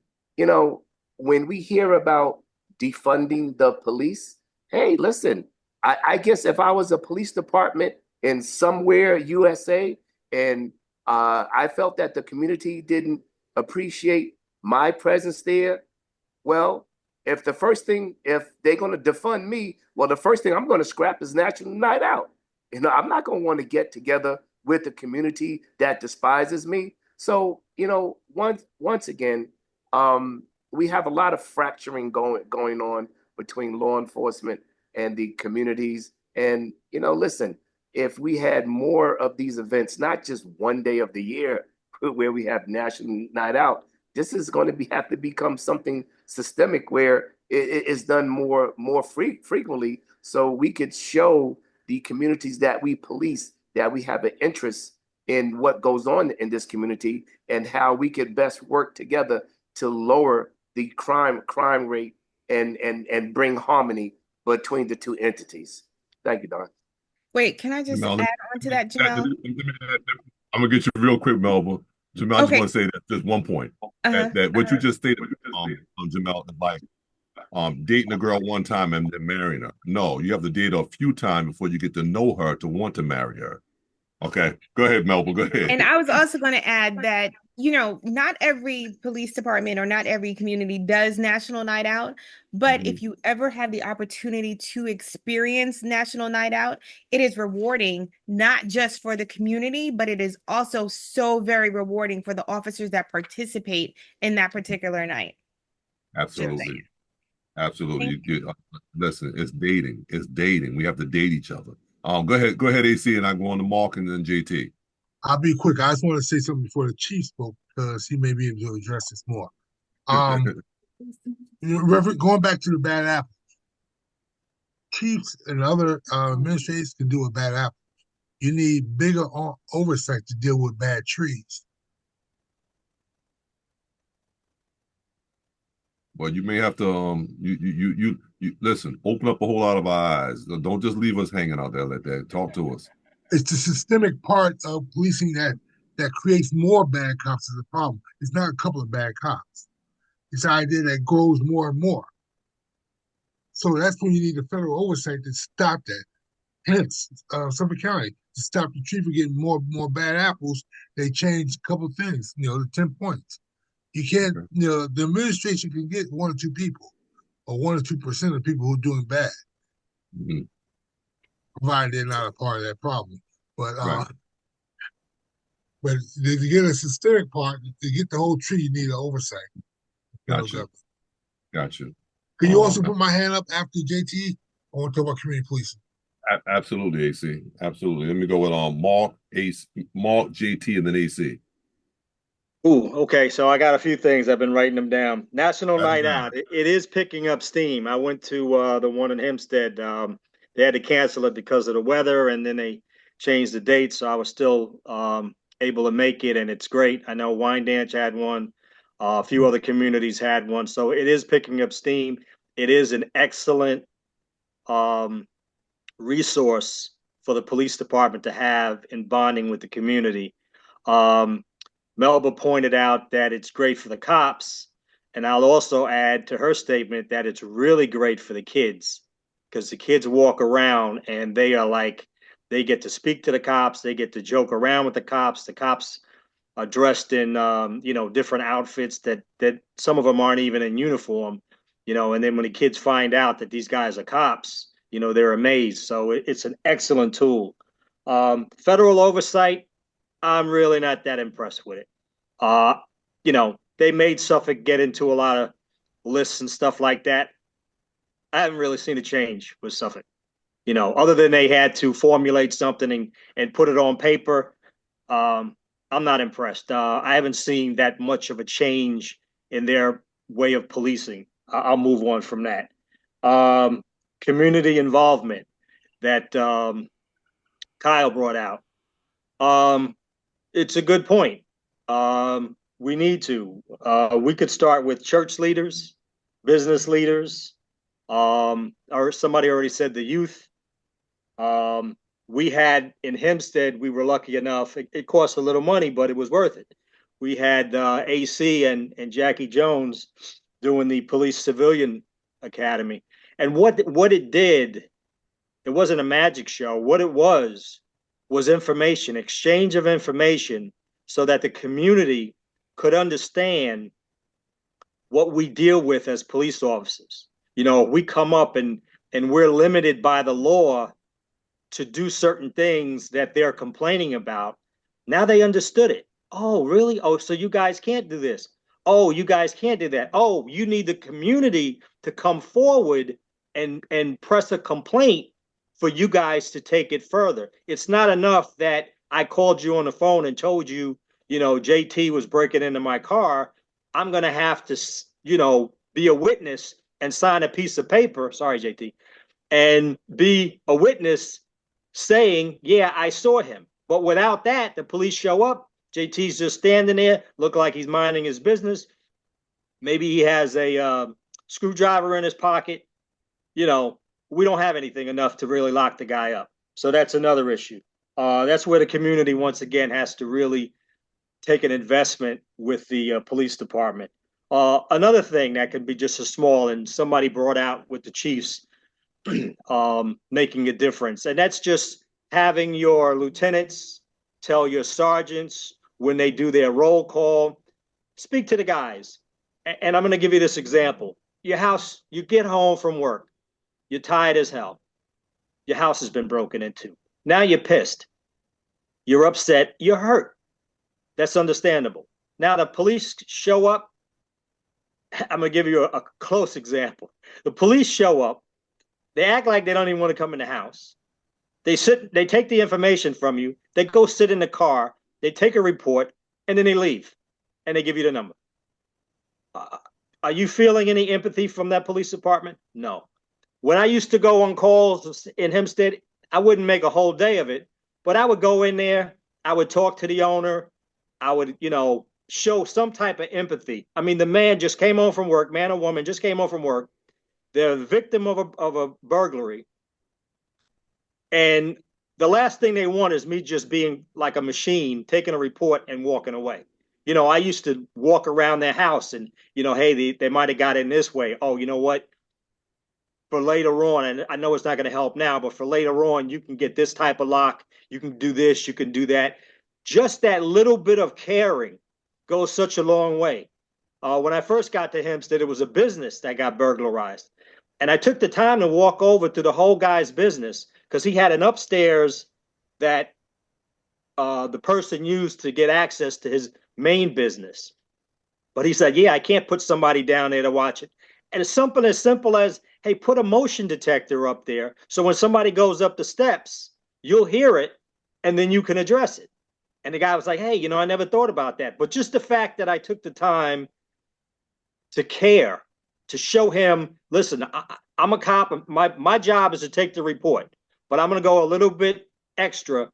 when we hear about defunding the police, hey, listen. I guess if I was a police department in somewhere USA, and I felt that the community didn't appreciate my presence there, well, if they're going to defund me, well, the first thing I'm going to scrap is National Night Out. I'm not going to want to get together with the community that despises me. So, once again, we have a lot of fracturing going on between law enforcement and the communities. And, listen, if we had more of these events, not just one day of the year where we have National Night Out, this is going to have to become something systemic where it is done more frequently so we could show the communities that we police that we have an interest in what goes on in this community and how we could best work together to lower the crime rate and bring harmony between the two entities. Thank you, Don. Wait, can I just Jamel, add on to that, Jamel? I'm gonna get you real quick, Melba. Jamel, I just Okay. want to say that just one point. Uh-huh. That what you just stated, Jamel, is like dating a girl one time and then marrying her. No, you have to date her a few times before you get to know her to want to marry her. Okay, go ahead, Melba. Go ahead. And I was also going to add that, you know, not every police department or not every community does National Night Out, but if you ever have the opportunity to experience National Night Out, it is rewarding, not just for the community, but it is also so very rewarding for the officers that participate in that particular night. Absolutely. Absolutely. Listen, it's dating. It's dating. We have to date each other. Go ahead, AC, and I go on to Mark and then JT. I'll be quick. I just want to say something before the chief spoke because he may be able to address this more. Going back to the bad apple, chiefs and other administrators can do a bad apple. You need bigger oversight to deal with bad trees. Well, you may have to you listen, open up a whole lot of our eyes. Don't just leave us hanging out there like that. Talk to us. It's the systemic part of policing that creates more bad cops as a problem. It's not a couple of bad cops. It's the idea that grows more and more. So that's when you need the federal oversight to stop that. Hence, Suffolk County, to stop the tree from getting more bad apples, they changed a couple of things, the 10 points. You can't, the administration can get 1 or 2 people, or 1 or 2% of people who are doing bad, provided they're not a part of that problem. But but to get a systemic part, to get the whole tree, you need an oversight. Gotcha. Can you also put my hand up after JT? I want to talk about community policing. Absolutely, AC. Absolutely. Let me go with Mark, JT, and then AC. Ooh, okay. So I got a few things. I've been writing them down. National Night Out. It is picking up steam. I went to the one in Hempstead. They had to cancel it because of the weather, and then they changed the date. So I was still able to make it, and it's great. I know Wyandanch had one. A few other communities had one. So it is picking up steam. It is an excellent resource for the police department to have in bonding with the community. Melba pointed out that it's great for the cops, and I'll also add to her statement that it's really great for the kids because the kids walk around and they are like, they get to speak to the cops, they get to joke around with the cops. The cops are dressed in different outfits that some of them aren't even in uniform, and then when the kids find out that these guys are cops, they're amazed. So it's an excellent tool. Federal oversight, I'm really not that impressed with it. They made Suffolk get into a lot of lists and stuff like that. I haven't really seen a change with Suffolk, other than they had to formulate something and put it on paper. I'm not impressed. I haven't seen that much of a change in their way of policing. I'll move on from that. Community involvement that Kyle brought out. It's a good point. We need to. We could start with church leaders, business leaders, or somebody already said the youth. We had in Hempstead, we were lucky enough. It cost a little money, but it was worth it. We had AC and Jackie Jones doing the Police Civilian Academy. And what it did, it wasn't a magic show. What it was information, exchange of information, so that the community could understand what we deal with as police officers. We come up and we're limited by the law to do certain things that they're complaining about. Now they understood it. Oh, really? Oh, so you guys can't do this. Oh, you guys can't do that. Oh, you need the community to come forward and press a complaint for you guys to take it further. It's not enough that I called you on the phone and told you, JT was breaking into my car. I'm going to have to, be a witness and sign a piece of paper. Sorry, JT. and be a witness saying, yeah, I saw him. But without that, the police show up. JT's just standing there, look like he's minding his business. Maybe he has a screwdriver in his pocket. You know, we don't have anything enough to really lock the guy up. So that's another issue. That's where the community, once again, has to really take an investment with the police department. Another thing that could be just as small, and somebody brought out with the chiefs making a difference, and that's just having your lieutenants tell your sergeants when they do their roll call, speak to the guys. And I'm going to give you this example. Your house, you get home from work, you're tired as hell. Your house has been broken into. Now you're pissed. You're upset. You're hurt. That's understandable. Now the police show up. I'm going to give you a close example. The police show up. They act like they don't even want to come in the house. They take the information from you. They go sit in the car. They take a report, and then they leave, and they give you the number. Are you feeling any empathy from that police department? No. When I used to go on calls in Hempstead, I wouldn't make a whole day of it, but I would go in there. I would talk to the owner. I would, show some type of empathy. I mean, the man just came home from work, man or woman just came home from work. They're the victim of a burglary. And the last thing they want is me just being like a machine, taking a report and walking away. I used to walk around their house and, hey, they might have got in this way. Oh, you know what? For later on, and I know it's not going to help now, but for later on, you can get this type of lock. You can do this, you can do that. Just that little bit of caring goes such a long way. When I first got to Hempstead, it was a business that got burglarized. And I took the time to walk over to the whole guy's business because he had an upstairs that the person used to get access to his main business. But he said, yeah, I can't put somebody down there to watch it. And it's something as simple as, hey, put a motion detector up there. So when somebody goes up the steps, you'll hear it and then you can address it. And the guy was like, hey, I never thought about that. But just the fact that I took the time to care, to show him, listen, I'm a cop. My job is to take the report, but I'm going to go a little bit extra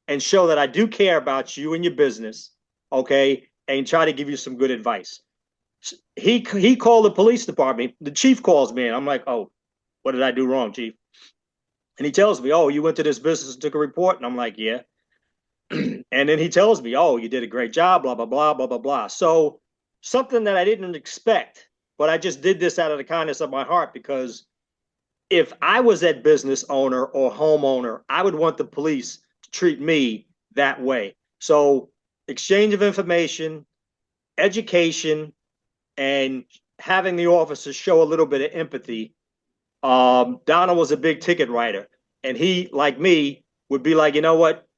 and show that I do care about you and your business, okay, and try to give you some good advice. He called the police department. The chief calls me, and I'm like, oh, what did I do wrong, chief? And he tells me, oh, you went to this business and took a report? And I'm like, yeah. And then he tells me, oh, you did a great job, blah, blah, blah, blah, blah, blah. So something that I didn't expect, but I just did this out of the kindness of my heart, because if I was that business owner or homeowner, I would want the police to treat me that way. So exchange of information, education, and having the officers show a little bit of empathy. Donald was a big ticket writer, and he, like me, would be like, you know what?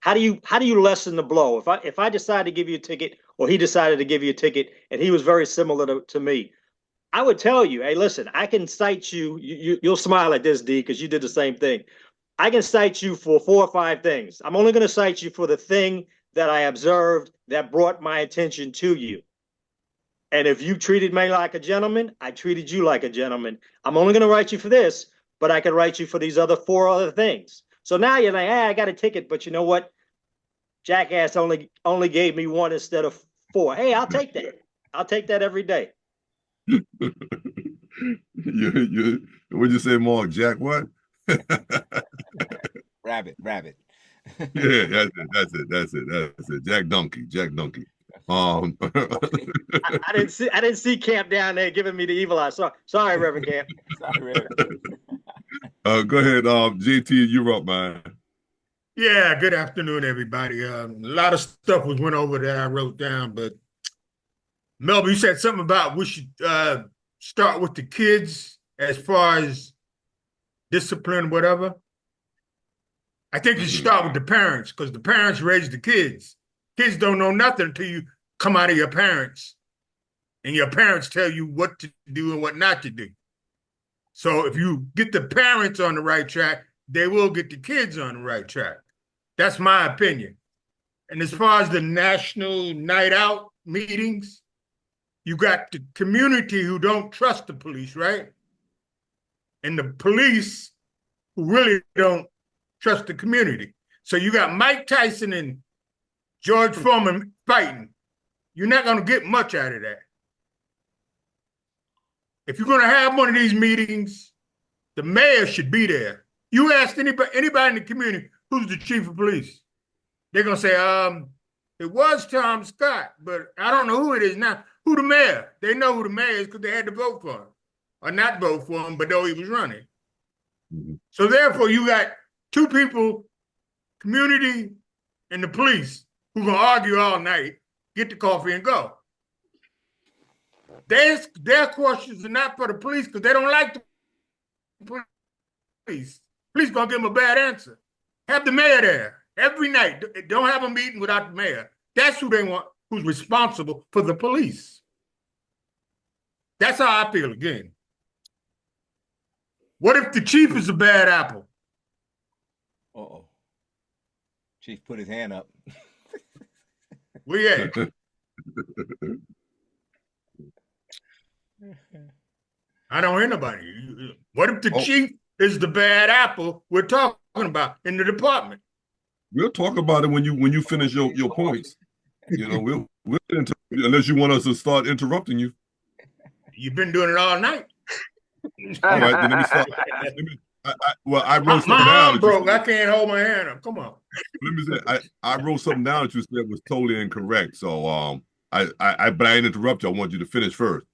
How do you lessen the blow? If I decide to give you a ticket, or he decided to give you a ticket, and he was very similar to me, I would tell you, hey, listen, I can cite you. You'll smile at this, D, because you did the same thing. I can cite you for 4 or 5 things. I'm only going to cite you for the thing that I observed that brought my attention to you. And if you treated me like a gentleman, I treated you like a gentleman. I'm only going to write you for this, but I could write you for these 4 other things. So now you're like, hey, I got a ticket, but you know what? Jackass only gave me 1 instead of 4. Hey, I'll take that. I'll take that every day. What'd you say, Mark? Jack what? Rabbit. Yeah, that's it. Jack Donkey. I didn't see Camp down there giving me the evil eye. Sorry, Reverend Camp. Sorry, Reverend. Go ahead, JT, you're up, man. Yeah, good afternoon, everybody. A lot of stuff went over that I wrote down, but Melba, you said something about we should start with the kids as far as discipline, whatever. I think you should start with the parents, because the parents raise the kids. Kids don't know nothing until you come out of your parents, and your parents tell you what to do and what not to do. So if you get the parents on the right track, they will get the kids on the right track. That's my opinion. And as far as the national night out meetings, you got the community who don't trust the police, right? and the police who really don't trust the community. So you got Mike Tyson and George Foreman fighting. You're not going to get much out of that. If you're going to have one of these meetings, the mayor should be there. You ask anybody in the community, who's the chief of police? They're going to say, it was Tom Scott, but I don't know who it is now. Who the mayor? They know who the mayor is because they had to vote for him. Or not vote for him, but though he was running. Mm-hmm. So therefore, you got two people, community and the police, who going to argue all night, get the coffee and go. Their questions are not for the police because they don't like the police. Police going to give them a bad answer. Have the mayor there every night. Don't have a meeting without the mayor. That's who they want, who's responsible for the police. That's how I feel again. What if the chief is a bad apple? Uh-oh. Chief put his hand up. Where you at? I don't hear nobody. What if the chief is the bad apple we're talking about in the department? We'll talk about it when you finish your points. You know, we'll unless you want us to start interrupting you. You've been doing it all night. All right, then let me start. I wrote something my down. arm broke. I can't hold my hand up. Come on. Let me say, I wrote something down that you said was totally incorrect. So but I didn't interrupt you. I want you to finish first.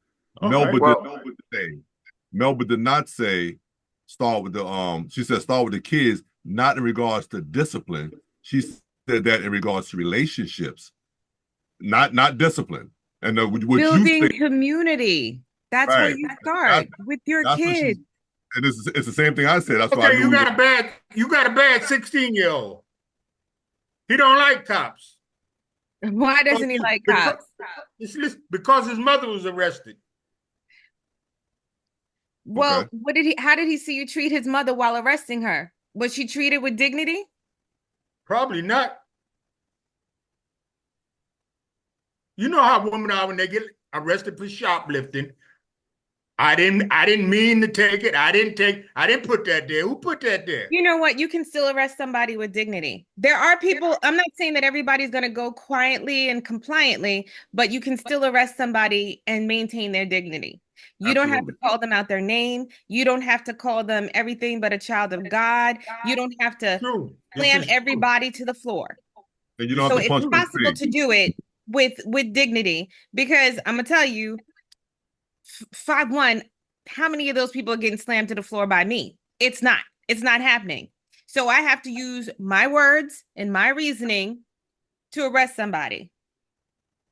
Melba did not say start with the she said start with the kids, not in regards to discipline. She said that in regards to relationships, not discipline. And what building you think, community. That's where you start with your kids. And it's the same thing I said. That's why I knew you got a bad 16-year-old. He don't like cops. Why doesn't he like cops? Because his mother was arrested. Well, how did he see you treat his mother while arresting her? Was she treated with dignity? Probably not. You know how women are when they get arrested for shoplifting. I didn't mean to take it. I didn't put that there. Who put that there? You know what? You can still arrest somebody with dignity. There are people, I'm not saying that everybody's going to go quietly and compliantly, but you can still arrest somebody and maintain their dignity. You don't have to call them out their name. You don't have to call them everything but a child of God. You don't have to slam everybody to the floor. And you don't have to punch it's possible to do it with dignity, because I'm gonna tell you, 5-1, how many of those people are getting slammed to the floor by me? It's not happening. So I have to use my words and my reasoning to arrest somebody.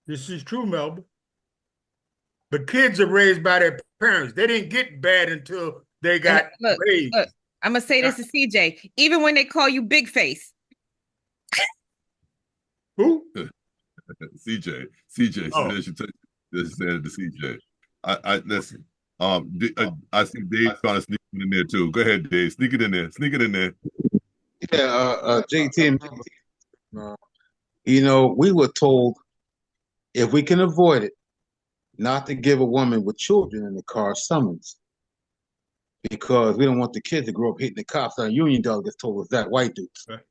This is true, Melba. But kids are raised by their parents. They didn't get bad until they got raised. Look, I'm gonna say this to CJ. Even when they call you big face. Who? CJ. She said to CJ. I listen. I see Dave trying to sneak in there too. Go ahead, Dave. Sneak it in there. Yeah, JT. You know, we were told if we can avoid it, not to give a woman with children in the car summons, because we don't want the kids to grow up hating the cops. Our union delegates told us that, white dudes. Okay.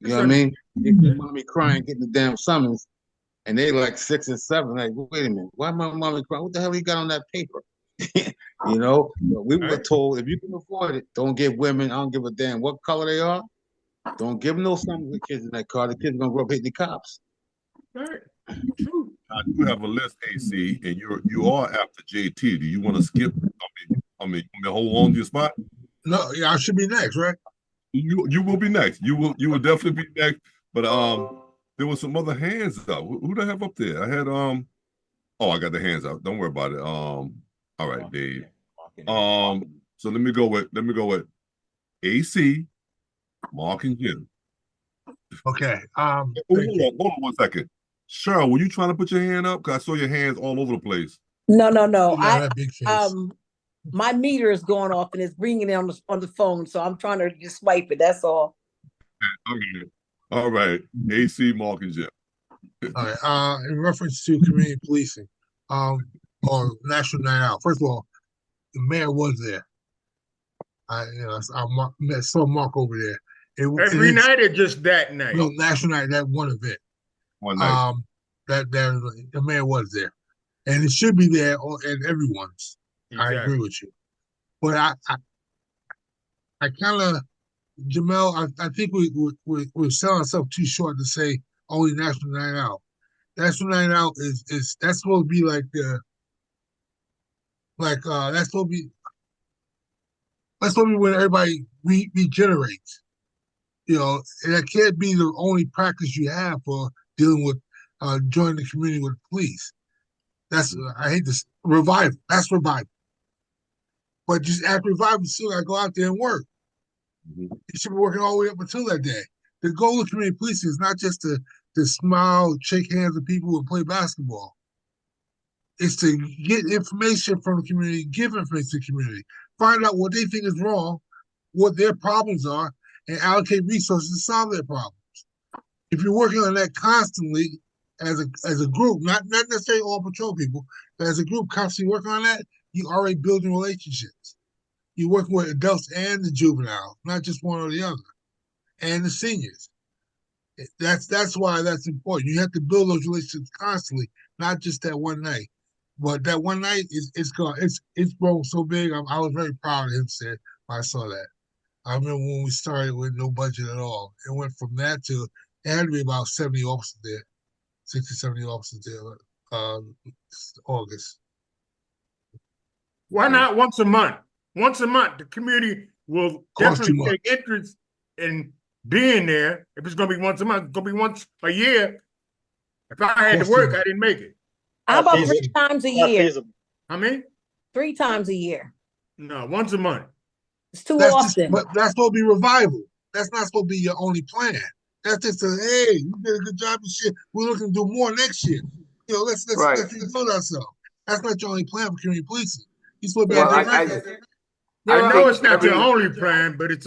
You know what I mean? Your mommy crying, getting the damn summons, and they like 6 and 7. Like, wait a minute, why my mommy crying? What the hell he got on that paper? You know, we were told if you can avoid it, don't give women. I don't give a damn what color they are. Don't give them no summons with kids in that car. The kids are gonna grow up hating the cops. Right. True. I do have a list, AC, and you are after JT. Do you want to skip? I mean, hold on to your spot. No, yeah, I should be next, right? You will be next. You will definitely be next. But there was some other hands up. Who do I have up there? I had oh, I got the hands up. Don't worry about it. All right, Dave. So let me go with AC, Mark, and Jim. Okay. Hold on 1 second. Cheryl, were you trying to put your hand up? Because I saw your hands all over the place. No. My meter is going off and it's ringing on the phone, so I'm trying to just swipe it. That's all. Okay. All right. AC, Mark, and Jim. All right. In reference to community policing, or National Night Out. First of all, the mayor was there. Saw Mark over there. Every night or just that night? No, National Night, that one event. One night. That the mayor was there, and it should be there at everyone's. Exactly. I agree with you, but I kind of, Jamel, I think we're selling ourselves too short to say only National Night Out. National Night Out is that's supposed to be like that's supposed to be when everybody regenerates. And that can't be the only practice you have for dealing with joining the community with the police. That's I hate this revival. That's revival. But just after revival, you still gotta go out there and work. You should be working all the way up until that day. The goal of community policing is not just to smile, shake hands with people, and play basketball. It's to get information from the community, give information to the community, find out what they think is wrong, what their problems are, and allocate resources to solve their problems. If you're working on that constantly as a group, not necessarily all patrol people, but as a group constantly working on that, you're already building relationships. You're working with adults and the juveniles, not just one or the other, and the seniors. That's why that's important. You have to build those relationships constantly, not just that one night. But that one night it's grown so big. I was very proud of him. Said when I saw that. I remember when we started with no budget at all. It went from that to it had to be about 70 officers there, 60, 70 officers there. August. Why not once a month? Once a month, the community will definitely take interest in being there. If it's going to be once a month, it's going to be once a year. If I had to work, I didn't make it. How about 3 times a year? How many? 3 times a year. No, once a month. It's too often. But that's supposed to be revival. That's not supposed to be your only plan. That's just hey, you did a good job and shit. We're looking to do more next year. Let's build ourselves. That's not your only plan for community policing. You're supposed to be I know it's not your only plan, but it's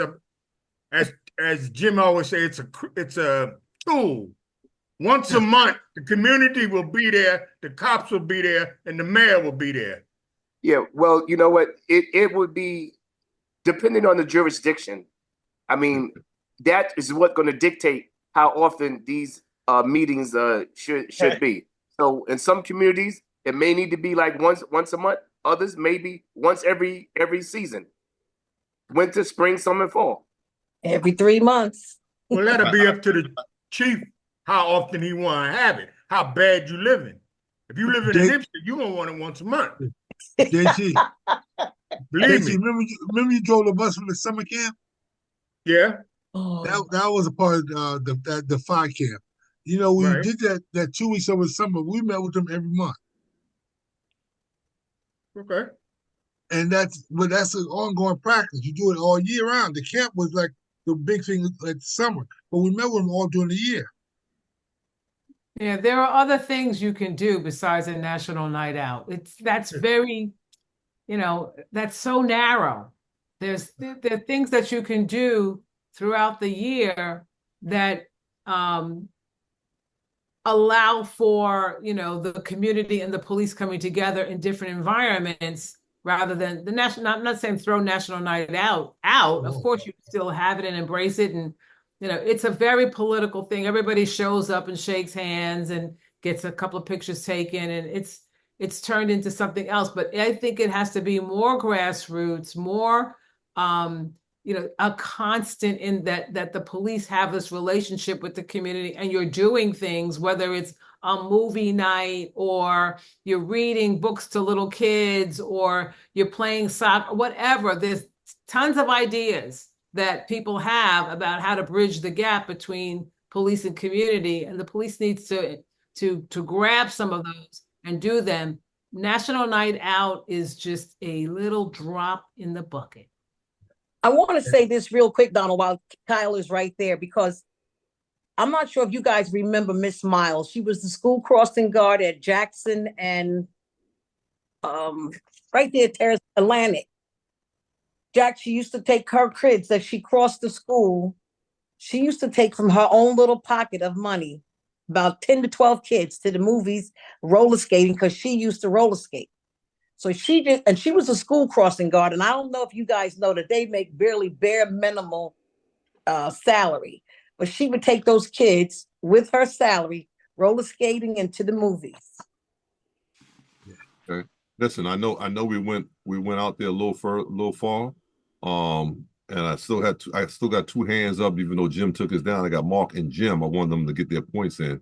as Jim always say, it's a tool. Once a month, the community will be there, the cops will be there, and the mayor will be there. Yeah, well, you know what? It would be depending on the jurisdiction. I mean, that is what's going to dictate how often these meetings should be. So in some communities, it may need to be like once a month. Others maybe once every season. Winter, spring, summer, fall. Every 3 months. Well, that'll be up to the chief how often he want to have it, how bad you living. If you live in Hempstead, you gonna want it once a month. JT, believe me. Remember you drove the bus from the summer camp? Yeah. That was a part of the fire camp. We did that 2 weeks over the summer. We met with them every month. Okay. And that's an ongoing practice. You do it all year round. The camp was like the big thing at summer, but we met with them all during the year. Yeah, there are other things you can do besides a national night out. That's very, that's so narrow. There are things that you can do throughout the year that allow for, the community and the police coming together in different environments rather than the national, I'm not saying throw national night out. Of course, you still have it and embrace it. And, it's a very political thing. Everybody shows up and shakes hands and gets a couple of pictures taken, and it's turned into something else. But I think it has to be more grassroots, more, a constant in that the police have this relationship with the community, and you're doing things, whether it's a movie night or you're reading books to little kids or you're playing soccer, whatever. There's tons of ideas that people have about how to bridge the gap between police and community, and the police needs to grab some of those and do them. National Night Out is just a little drop in the bucket. I want to say this real quick, Donald, while Kyle is right there, because I'm not sure if you guys remember Miss Miles. She was the school crossing guard at Jackson and right there at Terrace Atlantic. Jack, she used to take her kids that she crossed the school. She used to take from her own little pocket of money, about 10 to 12 kids to the movies, roller skating, because she used to roller skate. So she was a school crossing guard, and I don't know if you guys know that they make barely bare minimal salary, but she would take those kids with her salary roller skating into the movies. Okay. Listen, I know we went out there a little far. And I still got two hands up, even though Jim took us down. I got Mark and Jim. I want them to get their points in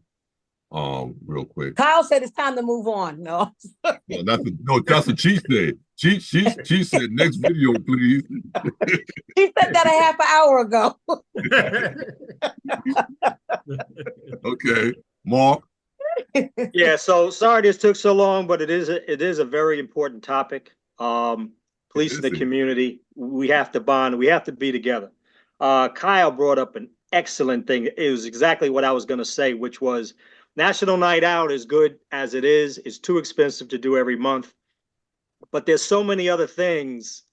real quick. Kyle said it's time to move on. No. That's what she said. She said next video, please. She said that a half an hour ago. Okay. Mark. Yeah, so sorry this took so long, but it is a very important topic. Police in the community, we have to bond, we have to be together. Kyle brought up an excellent thing. It was exactly what I was going to say, which was National Night Out is good as it is. It's too expensive to do every month. But there's so many other things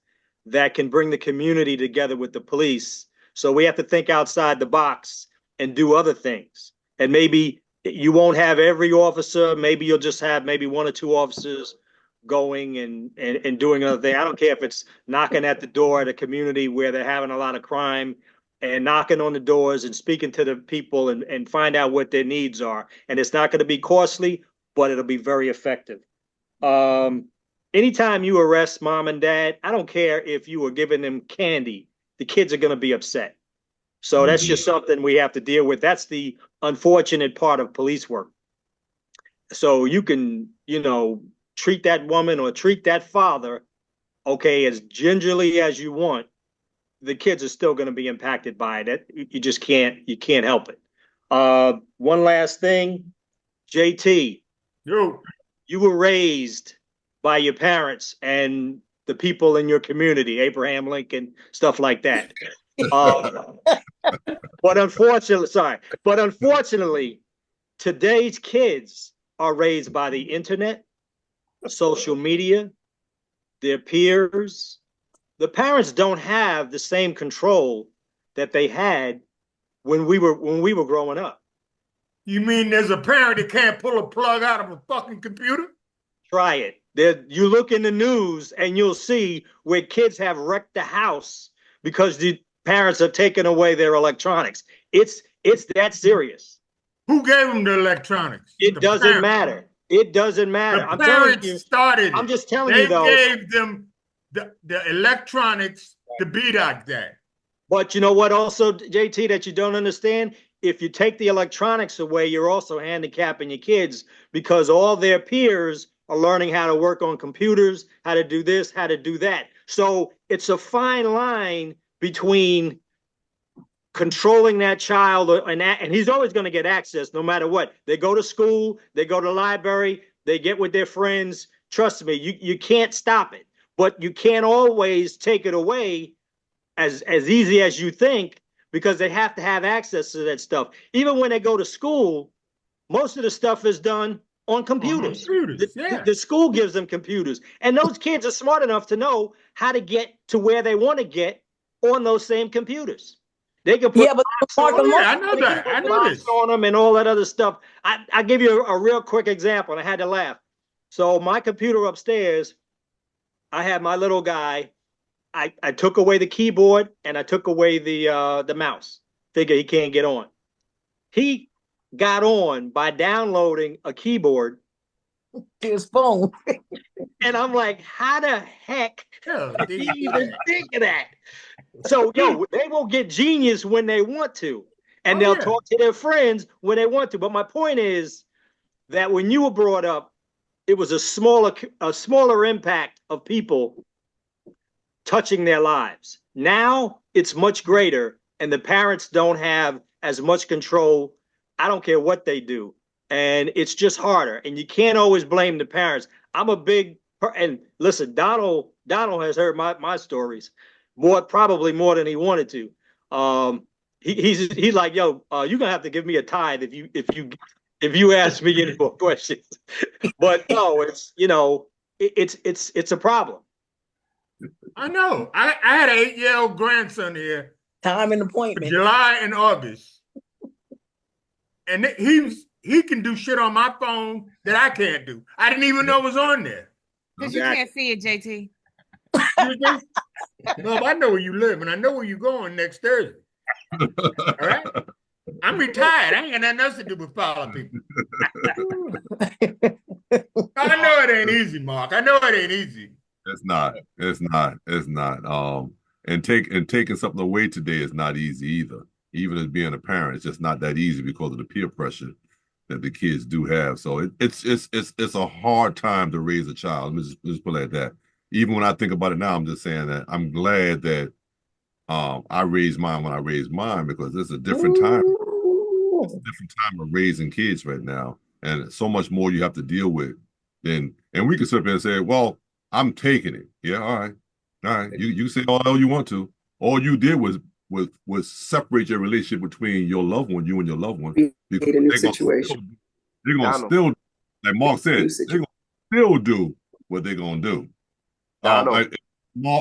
that can bring the community together with the police. So we have to think outside the box and do other things. And maybe you won't have every officer. Maybe you'll just have maybe one or two officers going and doing other things. I don't care if it's knocking at the door at a community where they're having a lot of crime and knocking on the doors and speaking to the people and find out what their needs are. And it's not going to be costly, but it'll be very effective. Anytime you arrest mom and dad, I don't care if you were giving them candy, the kids are going to be upset. So that's just something we have to deal with. That's the unfortunate part of police work. So you can, treat that woman or treat that father, okay, as gingerly as you want. The kids are still going to be impacted by it. You just can't help it. One last thing, JT, you were raised by your parents and the people in your community, Abraham Lincoln, stuff like that. But unfortunately, today's kids are raised by the internet, social media, their peers. The parents don't have the same control that they had when we were growing up. You mean there's a parent that can't pull a plug out of a fucking computer? Try it. You look in the news and you'll see where kids have wrecked the house because the parents have taken away their electronics. It's that serious. Who gave them the electronics? It doesn't matter. It doesn't matter. The parents started it. I'm just telling you though. They gave them the electronics to be like that. But you know what also, JT, that you don't understand? If you take the electronics away, you're also handicapping your kids because all their peers are learning how to work on computers, how to do this, how to do that. So it's a fine line between controlling that child and he's always going to get access no matter what. They go to school, they go to the library, they get with their friends. Trust me, you can't stop it, but you can't always take it away as easy as you think because they have to have access to that stuff. Even when they go to school, most of the stuff is done on computers. The school gives them computers. And those kids are smart enough to know how to get to where they want to get on those same computers. They can put I know that. I know this. On them and all that other stuff. I give you a real quick example, and I had to laugh. So my computer upstairs, I had my little guy. I took away the keyboard and I took away the mouse. Figure he can't get on. He got on by downloading a keyboard to his phone. And I'm like, how the heck did he even think of that? So, they will get genius when they want to, and they'll talk to their friends when they want to. But my point is that when you were brought up, it was a smaller impact of people touching their lives. Now it's much greater, and the parents don't have as much control. I don't care what they do. And it's just harder. And you can't always blame the parents. And listen, Donald has heard my stories probably more than he wanted to. He's like, yo, you're gonna have to give me a tithe if you ask me any more questions. But no, it's a problem. I know. I had an 8-year-old grandson here. Time and appointment. July and August. And he can do shit on my phone that I can't do. I didn't even know it was on there. Because you can't see it, JT. No, I know where you live, and I know where you're going next Thursday. All right? I'm retired. I ain't got nothing else to do but follow people. I know it ain't easy, Mark. I know it ain't easy. It's not. It's not. It's not. And taking something away today is not easy either. Even as being a parent, it's just not that easy because of the peer pressure that the kids do have. So it's a hard time to raise a child. Let me just put it like that. Even when I think about it now, I'm just saying that I'm glad that I raised mine when I raised mine, because it's a different time. It's a different time of raising kids right now, and so much more you have to deal with. And we can sit there and say, "Well, I'm taking it." Yeah, all right. You say all you want to. All you did was separate your relationship between your loved one, you and your loved one. Create a new situation. They're gonna still, like Mark said, they're gonna still do what they're gonna do. Mark,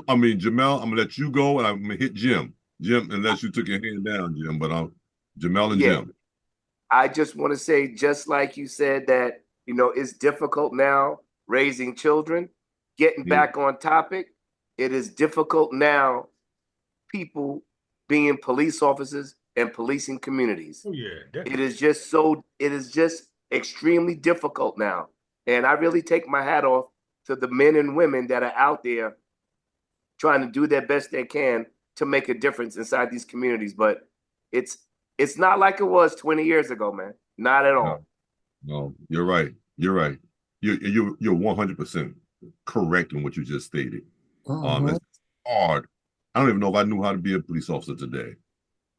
Jamel, I'm gonna let you go, and I'm gonna hit Jim. Jim, unless you took your hand down, Jim, but Jamel and Jim. I just want to say, just like you said, that it's difficult now raising children. Getting back on topic, it is difficult now. People being police officers and policing communities. Oh yeah, it is just extremely difficult now. And I really take my hat off to the men and women that are out there trying to do their best they can to make a difference inside these communities. But it's not like it was 20 years ago, man. Not at all. No, you're right. You're right. You're 100% correct in what you just stated. It's hard. I don't even know if I knew how to be a police officer today.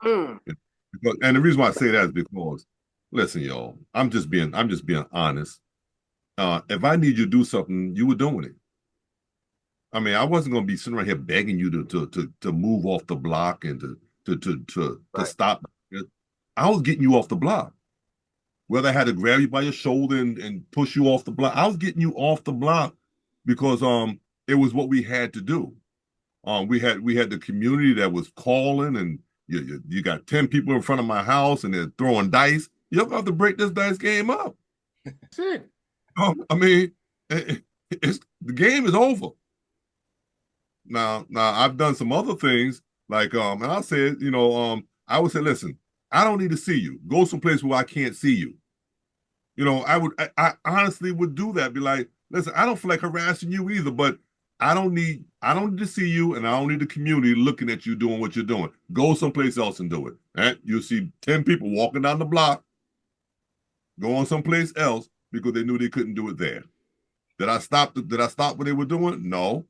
And the reason why I say that is because, listen, y'all, I'm just being honest. If I need you to do something, you were doing it. I mean, I wasn't going to be sitting right here begging you to move off the block and to stop. I was getting you off the block. Whether I had to grab you by your shoulder and push you off the block, I was getting you off the block because it was what we had to do. We had the community that was calling, and you got 10 people in front of my house and they're throwing dice. You're going to have to break this dice game up. That's it. I mean, the game is over. Now I've done some other things like and I said, I would say, listen, I don't need to see you. Go someplace where I can't see you. I honestly would do that. Be like, listen, I don't feel like harassing you either, but I don't need to see you, and I don't need the community looking at you doing what you're doing. Go someplace else and do it. Right? You'll see 10 people walking down the block, going someplace else because they knew they couldn't do it there. Did I stop what they were doing? No.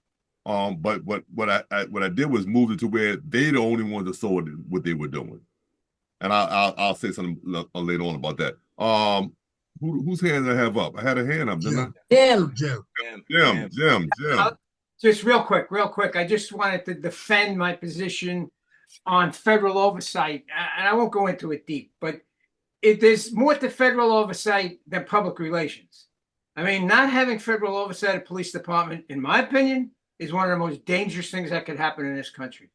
But what I did was move it to where they the only ones that saw what they were doing. And I'll say something later on about that. Whose hand did I have up? I had a hand up, didn't I? Jim. Just real quick. I just wanted to defend my position on federal oversight, and I won't go into it deep, but there's more to federal oversight than public relations. I mean, not having federal oversight of police department, in my opinion, is one of the most dangerous things that could happen in this country.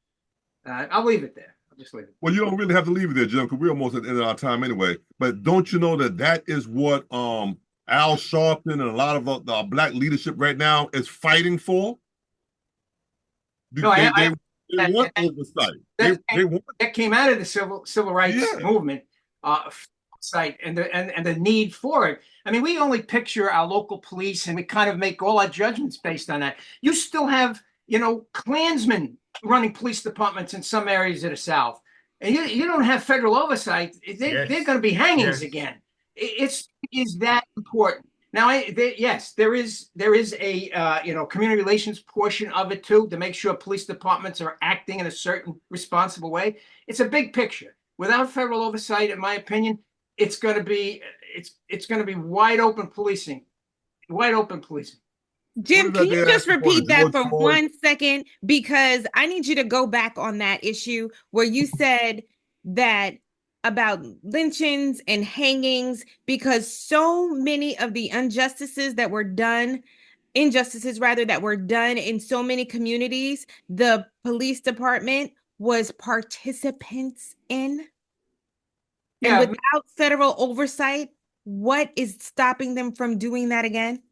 I'll leave it there. I'll just leave it. Well, you don't really have to leave it there, Jim, because we're almost at the end of our time anyway. But don't you know that is what Al Sharpton and a lot of the Black leadership right now is fighting for? They want oversight. That came out of the civil rights movement, site and the need for it. I mean, we only picture our local police and we kind of make all our judgments based on that. You still have, Klansmen running police departments in some areas of the South, and you don't have federal oversight. They're going to be hangings again. Is that important? Now, there is a community relations portion of it too, to make sure police departments are acting in a certain responsible way. It's a big picture. Without federal oversight, in my opinion, it's going to be wide open policing. Jim, can you just repeat that for 1 second? Because I need you to go back on that issue where you said that about lynchings and hangings, because so many of the injustices that were done in so many communities, the police department was participants in. And without federal oversight, what is stopping them from doing that again?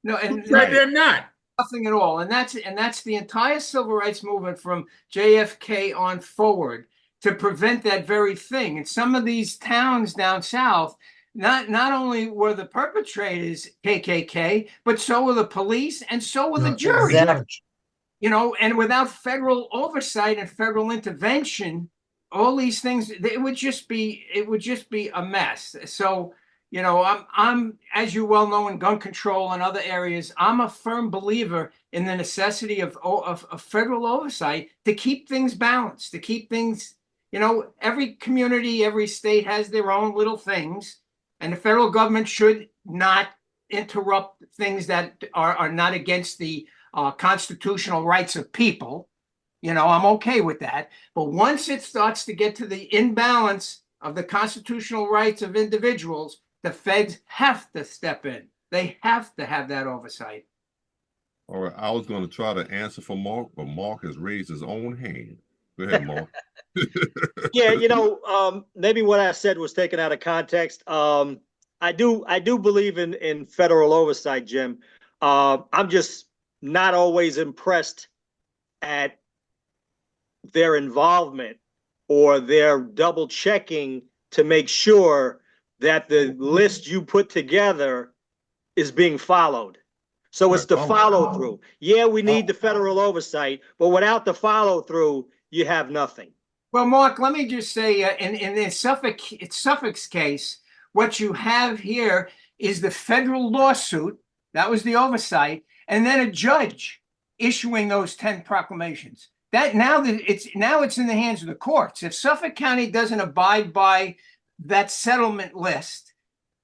No, Who and said they're not? nothing at all. And that's the entire civil rights movement from JFK on forward to prevent that very thing. And some of these towns down south, not only were the perpetrators KKK, but so were the police and so were the jury. Exactly. You know, and without federal oversight and federal intervention, all these things, it would just be a mess. So, you know, I'm as you well know in gun control and other areas, I'm a firm believer in the necessity of federal oversight to keep things balanced, to keep things, you know, every community, every state has their own little things, and the federal government should not interrupt things that are not against the constitutional rights of people. You know, I'm okay with that. But once it starts to get to the imbalance of the constitutional rights of individuals, the feds have to step in. They have to have that oversight. All right, I was going to try to answer for Mark, but Mark has raised his own hand. Go ahead, Mark. Yeah, you know, maybe what I said was taken out of context. I do believe in federal oversight, Jim. I'm just not always impressed at their involvement or their double checking to make sure that the list you put together is being followed. So it's the follow through. Yeah, we need the federal oversight, but without the follow through, you have nothing. Well, Mark, let me just say, in the Suffolk's case, what you have here is the federal lawsuit. That was the oversight, and then a judge issuing those 10 proclamations. That now it's in the hands of the courts. If Suffolk County doesn't abide by that settlement list,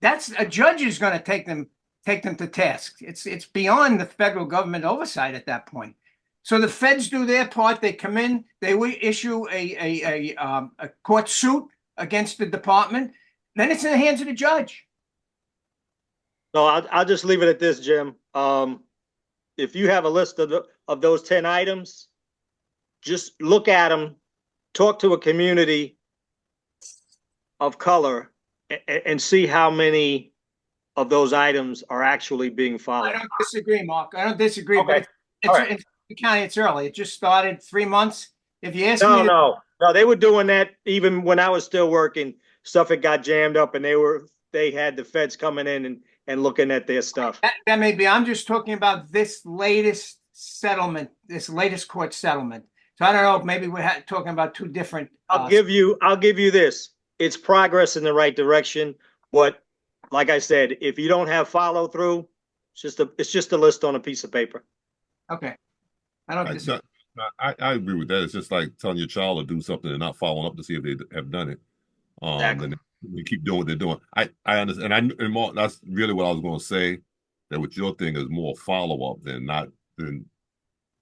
that's a judge is going to take them to task. It's beyond the federal government oversight at that point. So the feds do their part. They come in, they issue a court suit against the department. Then it's in the hands of the judge. No, I'll just leave it at this, Jim. If you have a list of those 10 items, just look at them, talk to a community of color, and see how many of those items are actually being followed. I don't disagree, Mark. I don't disagree, Okay. but it's County, it's early. It just started 3 months. If you ask No, me, no, they were doing that even when I was still working. Suffolk got jammed up, and they had the feds coming in and looking at their stuff. That may be. I'm just talking about this latest settlement, this latest court settlement. So I don't know if maybe we're talking about two different. I'll give you this. It's progress in the right direction, but like I said, if you don't have follow through, it's just a list on a piece of paper. Okay, I don't disagree. I agree with that. It's just like telling your child to do something and not following up to see if they have done it. Exactly. And they keep doing what they're doing. I understand. And Mark, that's really what I was going to say. That what your thing is more follow up than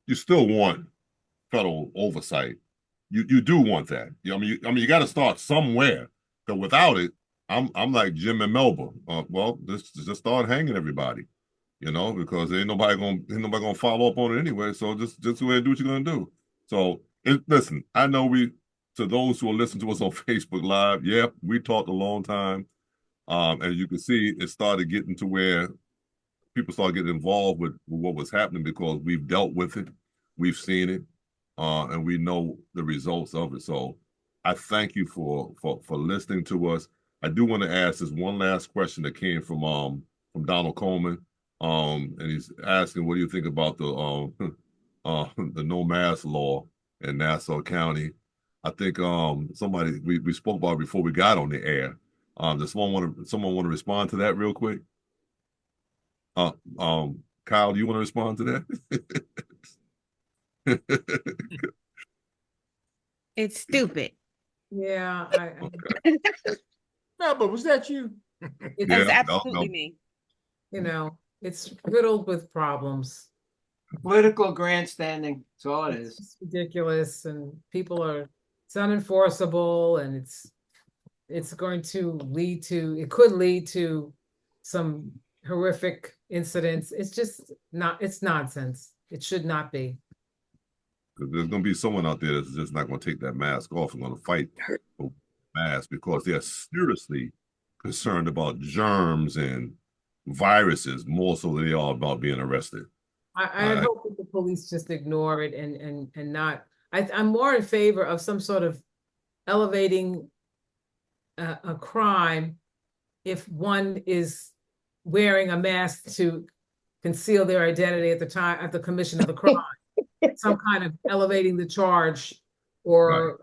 you still want federal oversight. You do want that. You got to start somewhere. Because without it, I'm like Jim and Melba. Well, just start hanging everybody, because ain't nobody gonna follow up on it anyway. So just go ahead and do what you're gonna do. So listen, I know to those who are listening to us on Facebook Live, yeah, we talked a long time. As you can see, it started getting to where people started getting involved with what was happening because we've dealt with it, we've seen it, and we know the results of it. So I thank you for listening to us. I do want to ask this one last question that came from Donald Coleman, and he's asking, what do you think about the no mask law in Nassau County? I think somebody we spoke about it before we got on the air. Does someone want to respond to that real quick? Kyle, do you want to respond to that? It's stupid. Yeah. No, but was that you? That's absolutely me. It's riddled with problems. Political grandstanding. That's all it is. It's ridiculous, and it's unenforceable, and it's going to it could lead to some horrific incidents. It's just it's nonsense. It should not be. There's going to be someone out there that's just not going to take that mask off and going to fight for mask because they're seriously concerned about germs and viruses more so than they are about being arrested. I hope that the police just ignore it and not. I'm more in favor of some sort of elevating a crime if one is wearing a mask to conceal their identity at the time at the commission of the crime. Some kind of elevating the charge or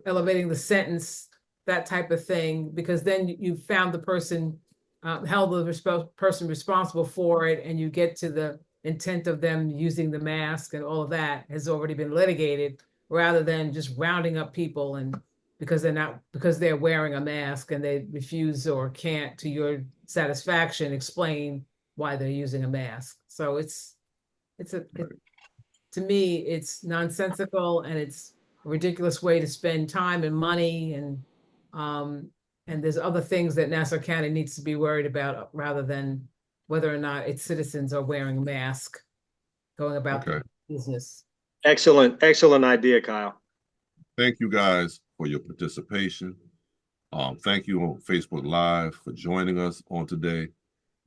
elevating the sentence, that type of thing, because then you found the person, held the person responsible for it, and you get to the intent of them using the mask, and all of that has already been litigated, rather than just rounding up people and because they're wearing a mask and they refuse or can't, to your satisfaction, explain why they're using a mask. So to me, it's nonsensical, and it's a ridiculous way to spend time and money, and there's other things that Nassau County needs to be worried about, rather than whether or not its citizens are wearing a mask going about their business. Excellent idea, Kyle. Thank you guys for your participation. Thank you on Facebook Live for joining us on today.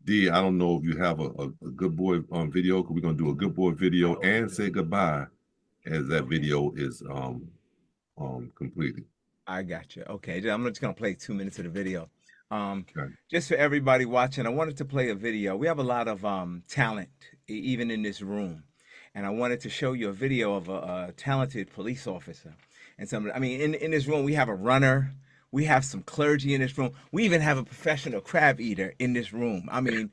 D, I don't know if you have a good boy video, because we're going to do a good boy video and say goodbye as that video is completed. I got you. Okay, I'm just going to play 2 minutes of the video. Just for everybody watching, I wanted to play a video. We have a lot of talent, even in this room. And I wanted to show you a video of a talented police officer. And in this room, we have a runner. We have some clergy in this room. We even have a professional crab eater in this room. I mean,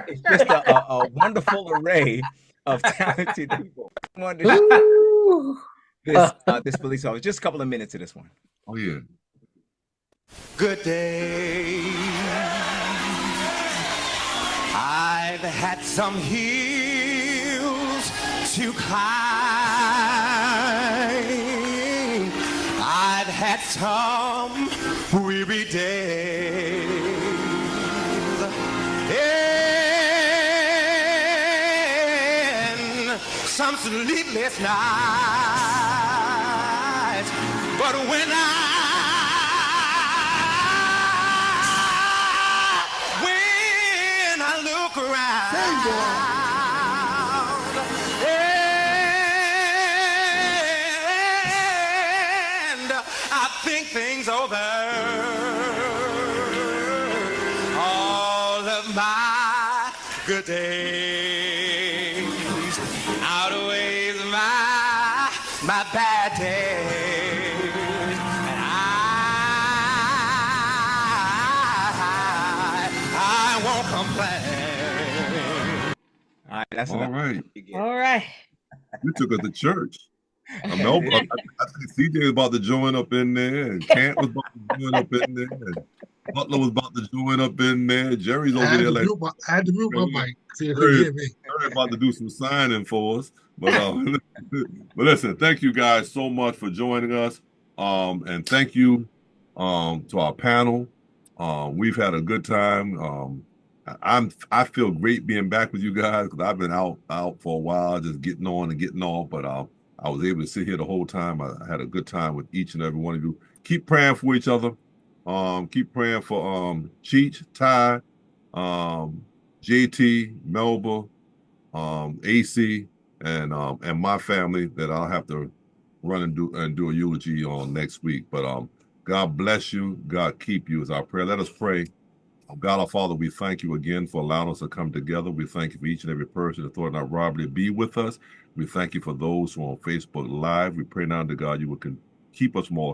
it's just a wonderful array of talented people. I wanted to show this police officer. Just a couple of minutes of this one. Oh, yeah. Good day. I've had some hills to climb. I've had some weary days. And some sleepless nights. But when I look around and I think things over, all of my good days outweighs my bad days, and I won't complain. All right, that's all right. All right. You took us to church. I think CJ was about to join up in there, and Kant was about to join up in there, and Butler was about to join up in there. Jerry's over there like I had to mute my mic so you could hear me. Jerry's about to do some signing for us. But listen, thank you guys so much for joining us. And thank you to our panel. We've had a good time. I feel great being back with you guys, because I've been out for a while, just getting on and getting off. But I was able to sit here the whole time. I had a good time with each and every one of you. Keep praying for each other. Keep praying for Cheech, Ty, JT, Melba, AC, and my family that I'll have to run and do a eulogy on next week. But God bless you. God keep you is our prayer. Let us pray. God, our Father, we thank you again for allowing us to come together. We thank you for each and every person that thought not robbery to be with us. We thank you for those who are on Facebook Live. We pray now to God you will keep us more